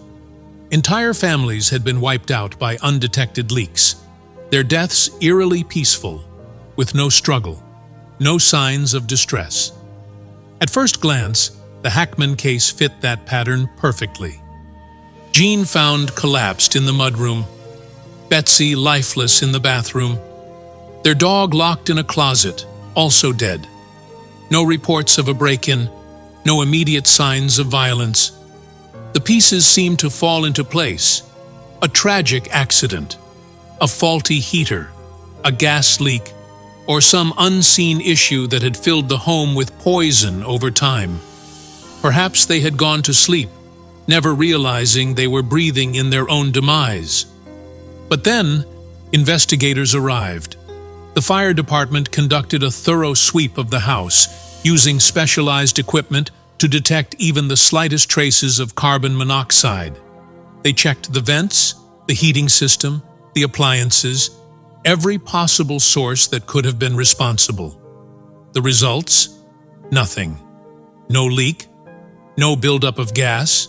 Entire families had been wiped out by undetected leaks, their deaths eerily peaceful, with no struggle, no signs of distress. At first glance, the Hackman case fit that pattern perfectly. Jean found collapsed in the mudroom, Betsy lifeless in the bathroom, their dog locked in a closet, also dead. No reports of a break-in, no immediate signs of violence. The pieces seemed to fall into place. A tragic accident, a faulty heater, a gas leak, or some unseen issue that had filled the home with poison over time. Perhaps they had gone to sleep, never realizing they were breathing in their own demise. But then, investigators arrived. The fire department conducted a thorough sweep of the house, using specialized equipment to detect even the slightest traces of carbon monoxide. They checked the vents, the heating system, the appliances, every possible source that could have been responsible. The results? Nothing. No leak, no buildup of gas,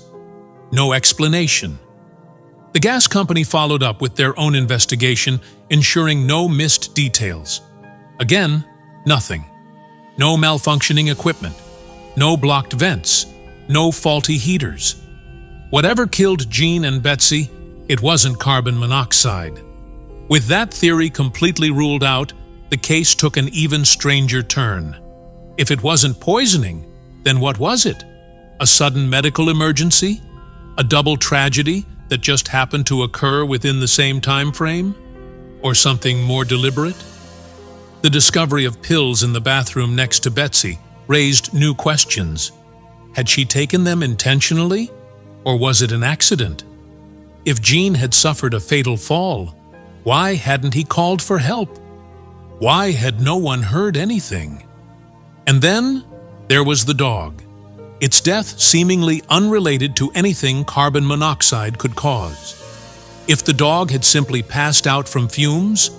no explanation. The gas company followed up with their own investigation, ensuring no missed details. Again, nothing. No malfunctioning equipment, no blocked vents, no faulty heaters. Whatever killed Jean and Betsy, it wasn't carbon monoxide. With that theory completely ruled out, the case took an even stranger turn. If it wasn't poisoning, then what was it? A sudden medical emergency? A double tragedy that just happened to occur within the same time frame? Or something more deliberate? The discovery of pills in the bathroom next to Betsy raised new questions. Had she taken them intentionally? Or was it an accident? If Jean had suffered a fatal fall, why hadn't he called for help? Why had no one heard anything? And then there was the dog. Its death seemingly unrelated to anything carbon monoxide could cause. If the dog had simply passed out from fumes,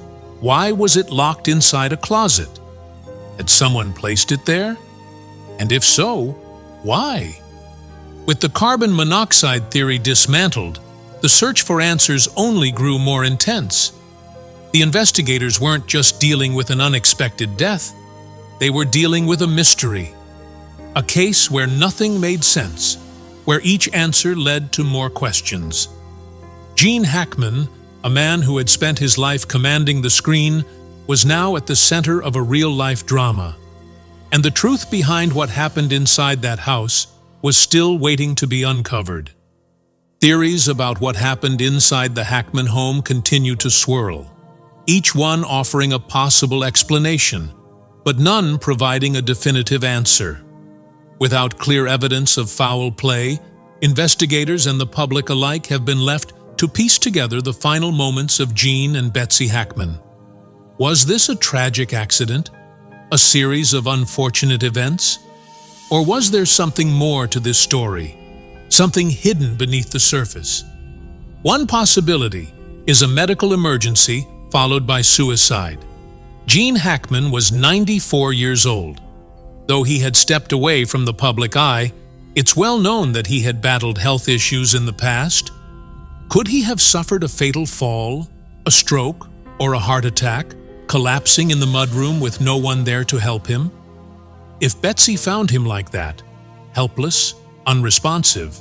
why was it locked inside a closet? Had someone placed it there? And if so, why? With the carbon monoxide theory dismantled, the search for answers only grew more intense. The investigators weren't just dealing with an unexpected death, they were dealing with a mystery. A case where nothing made sense, where each answer led to more questions. Gene Hackman, a man who had spent his life commanding the screen, was now at the center of a real-life drama. And the truth behind what happened inside that house was still waiting to be uncovered. Theories about what happened inside the Hackman home continue to swirl, each one offering a possible explanation, but none providing a definitive answer. Without clear evidence of foul play, investigators and the public alike have been left to piece together the final moments of Jean and Betsy Hackman. Was this a tragic accident? A series of unfortunate events? Or was there something more to this story? Something hidden beneath the surface? One possibility is a medical emergency followed by suicide. Gene Hackman was 94 years old. Though he had stepped away from the public eye, it's well known that he had battled health issues in the past. Could he have suffered a fatal fall, a stroke, or a heart attack, collapsing in the mudroom with no one there to help him? If Betsy found him like that, helpless, unresponsive,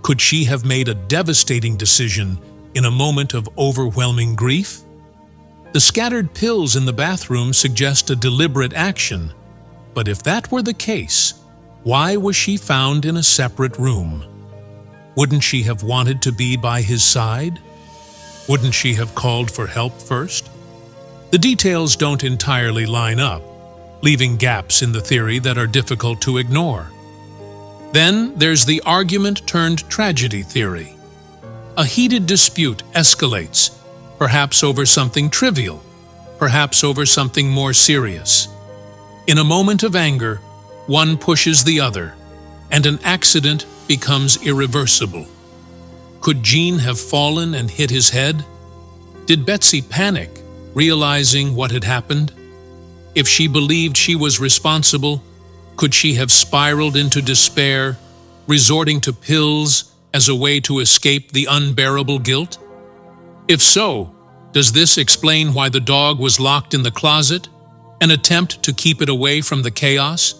could she have made a devastating decision in a moment of overwhelming grief? The scattered pills in the bathroom suggest a deliberate action, but if that were the case, why was she found in a separate room? Wouldn't she have wanted to be by his side? Wouldn't she have called for help first? The details don't entirely line up, leaving gaps in the theory that are difficult to ignore. Then there's the argument-turned-tragedy theory. A heated dispute escalates. Perhaps over something trivial, perhaps over something more serious. In a moment of anger, one pushes the other, and an accident becomes irreversible. Could Gene have fallen and hit his head? Did Betsy panic, realizing what had happened? If she believed she was responsible, could she have spiraled into despair, resorting to pills as a way to escape the unbearable guilt? If so, does this explain why the dog was locked in the closet, an attempt to keep it away from the chaos?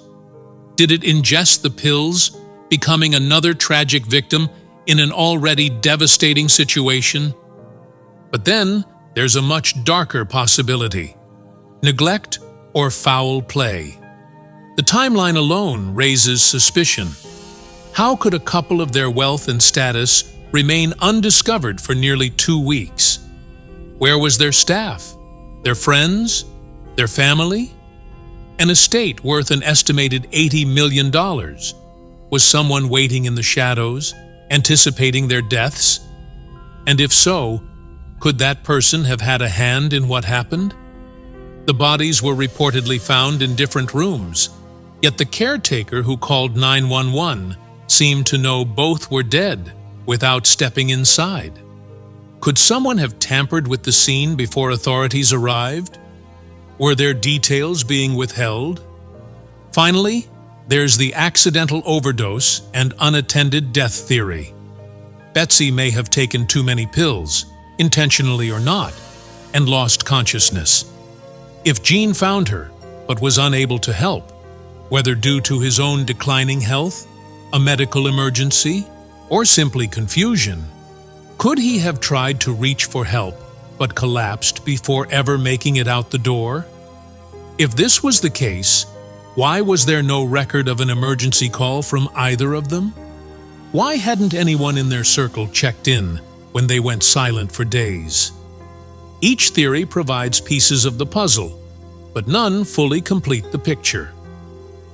Did it ingest the pills, becoming another tragic victim in an already devastating situation? But then there's a much darker possibility: neglect or foul play. The timeline alone raises suspicion. How could a couple of their wealth and status remain undiscovered for nearly 2 weeks? Where was their staff, their friends, their family? An estate worth an estimated $80 million. Was someone waiting in the shadows, anticipating their deaths? And if so, could that person have had a hand in what happened? The bodies were reportedly found in different rooms, yet the caretaker who called 911 seemed to know both were dead without stepping inside. Could someone have tampered with the scene before authorities arrived? Were there details being withheld? Finally, there's the accidental overdose and unattended death theory. Betsy may have taken too many pills, intentionally or not, and lost consciousness. If Gene found her, but was unable to help, whether due to his own declining health, a medical emergency, or simply confusion, could he have tried to reach for help, but collapsed before ever making it out the door? If this was the case, why was there no record of an emergency call from either of them? Why hadn't anyone in their circle checked in when they went silent for days? Each theory provides pieces of the puzzle, but none fully complete the picture.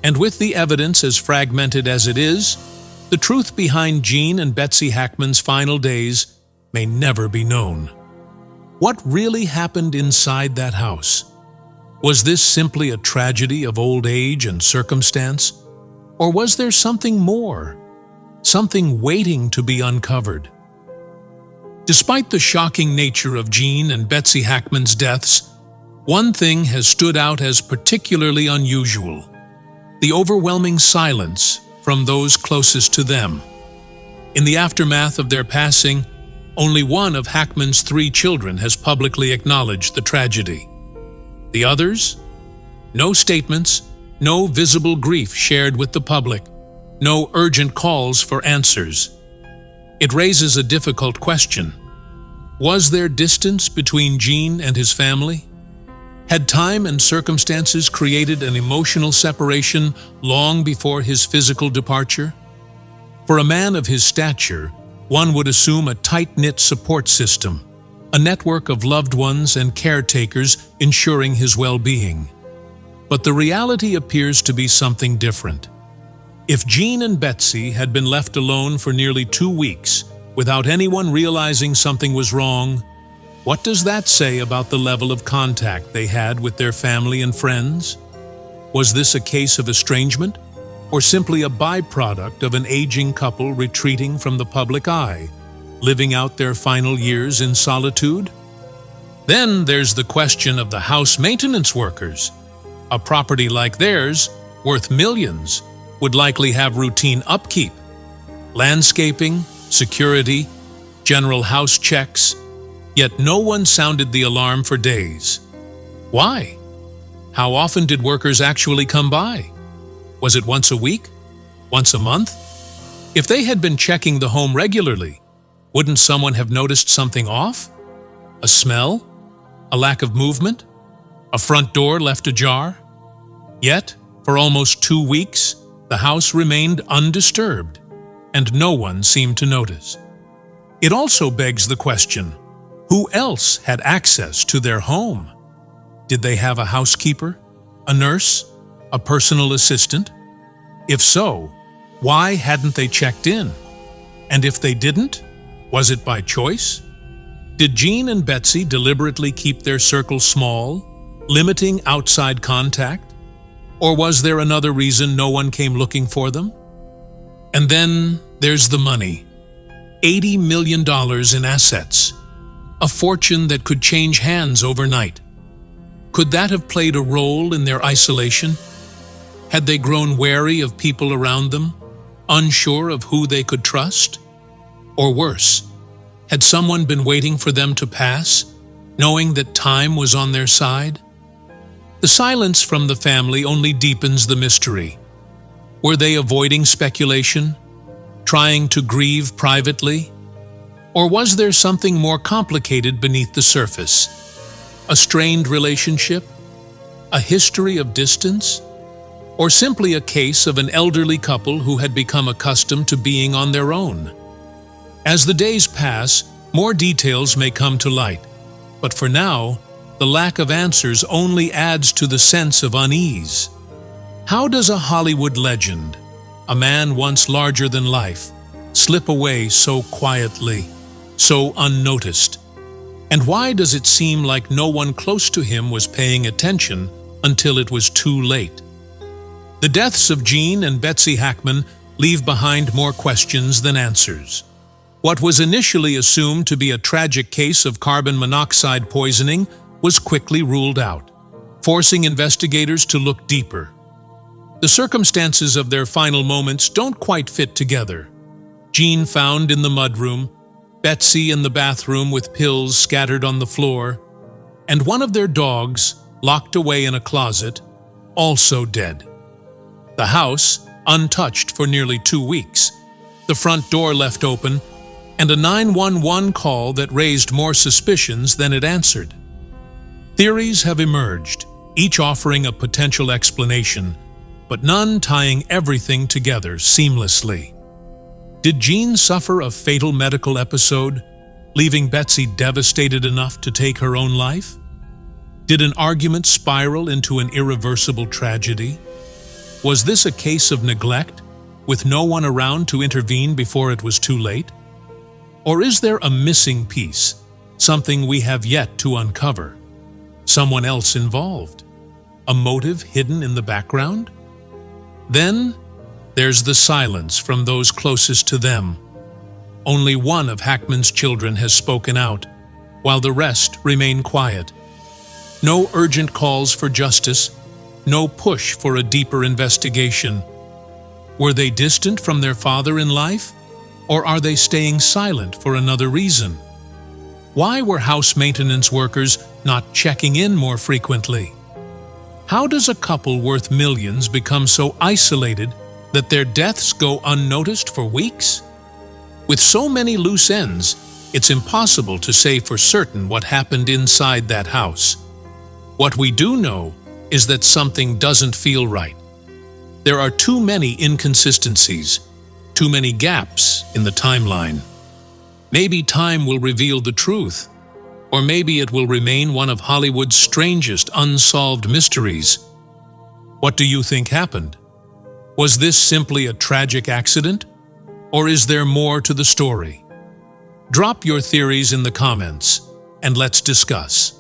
And with the evidence as fragmented as it is, the truth behind Gene and Betsy Hackman's final days may never be known. What really happened inside that house? Was this simply a tragedy of old age and circumstance? Or was there something more? Something waiting to be uncovered? Despite the shocking nature of Gene and Betsy Hackman's deaths, one thing has stood out as particularly unusual: the overwhelming silence from those closest to them. In the aftermath of their passing, only one of Hackman's 3 children has publicly acknowledged the tragedy. The others? No statements, no visible grief shared with the public, no urgent calls for answers. It raises a difficult question. Was there distance between Gene and his family? Had time and circumstances created an emotional separation long before his physical departure? For a man of his stature, one would assume a tight-knit support system, a network of loved ones and caretakers ensuring his well-being. But the reality appears to be something different. If Gene and Betsy had been left alone for nearly 2 weeks without anyone realizing something was wrong, what does that say about the level of contact they had with their family and friends? Was this a case of estrangement, or simply a byproduct of an aging couple retreating from the public eye, living out their final years in solitude? Then there's the question of the house maintenance workers. A property like theirs, worth millions, would likely have routine upkeep, landscaping, security, general house checks, yet no one sounded the alarm for days. Why? How often did workers actually come by? Was it once a week? Once a month? If they had been checking the home regularly, wouldn't someone have noticed something off? A smell? A lack of movement? A front door left ajar? Yet, for almost 2 weeks, the house remained undisturbed, and no one seemed to notice. It also begs the question, who else had access to their home? Did they have a housekeeper, a nurse, a personal assistant? If so, why hadn't they checked in? And if they didn't, was it by choice? Did Jean and Betsy deliberately keep their circle small, limiting outside contact? Or was there another reason no one came looking for them? And then there's the money. $80 million in assets. A fortune that could change hands overnight. Could that have played a role in their isolation? Had they grown wary of people around them, unsure of who they could trust? Or worse, had someone been waiting for them to pass, knowing that time was on their side? The silence from the family only deepens the mystery. Were they avoiding speculation, trying to grieve privately? Or was there something more complicated beneath the surface? A strained relationship? A history of distance? Or simply a case of an elderly couple who had become accustomed to being on their own? As the days pass, more details may come to light, but for now, the lack of answers only adds to the sense of unease. How does a Hollywood legend, a man once larger than life, slip away so quietly, so unnoticed? And why does it seem like no one close to him was paying attention until it was too late? The deaths of Jean and Betsy Hackman leave behind more questions than answers. What was initially assumed to be a tragic case of carbon monoxide poisoning was quickly ruled out, forcing investigators to look deeper. The circumstances of their final moments don't quite fit together. Jean found in the mudroom, Betsy in the bathroom with pills scattered on the floor, and one of their dogs, locked away in a closet, also dead. The house, untouched for nearly 2 weeks, the front door left open, and a 911 call that raised more suspicions than it answered. Theories have emerged, each offering a potential explanation, but none tying everything together seamlessly. Did Jean suffer a fatal medical episode, leaving Betsy devastated enough to take her own life? Did an argument spiral into an irreversible tragedy? Was this a case of neglect, with no one around to intervene before it was too late? Or is there a missing piece, something we have yet to uncover? Someone else involved? A motive hidden in the background? Then, there's the silence from those closest to them. Only one of Hackman's children has spoken out, while the rest remain quiet. No urgent calls for justice, no push for a deeper investigation. Were they distant from their father in life? Or are they staying silent for another reason? Why were house maintenance workers not checking in more frequently? How does a couple worth millions become so isolated that their deaths go unnoticed for weeks? With so many loose ends, it's impossible to say for certain what happened inside that house. What we do know is that something doesn't feel right. There are too many inconsistencies, too many gaps in the timeline. Maybe time will reveal the truth, or maybe it will remain one of Hollywood's strangest unsolved mysteries. What do you think happened? Was this simply a tragic accident, or is there more to the story? Drop your theories in the comments, and let's discuss.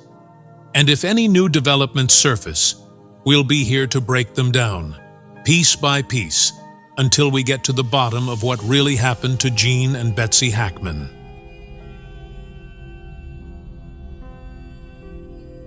And if any new developments surface, we'll be here to break them down, piece by piece, until we get to the bottom of what really happened to Jean and Betsy Hackman.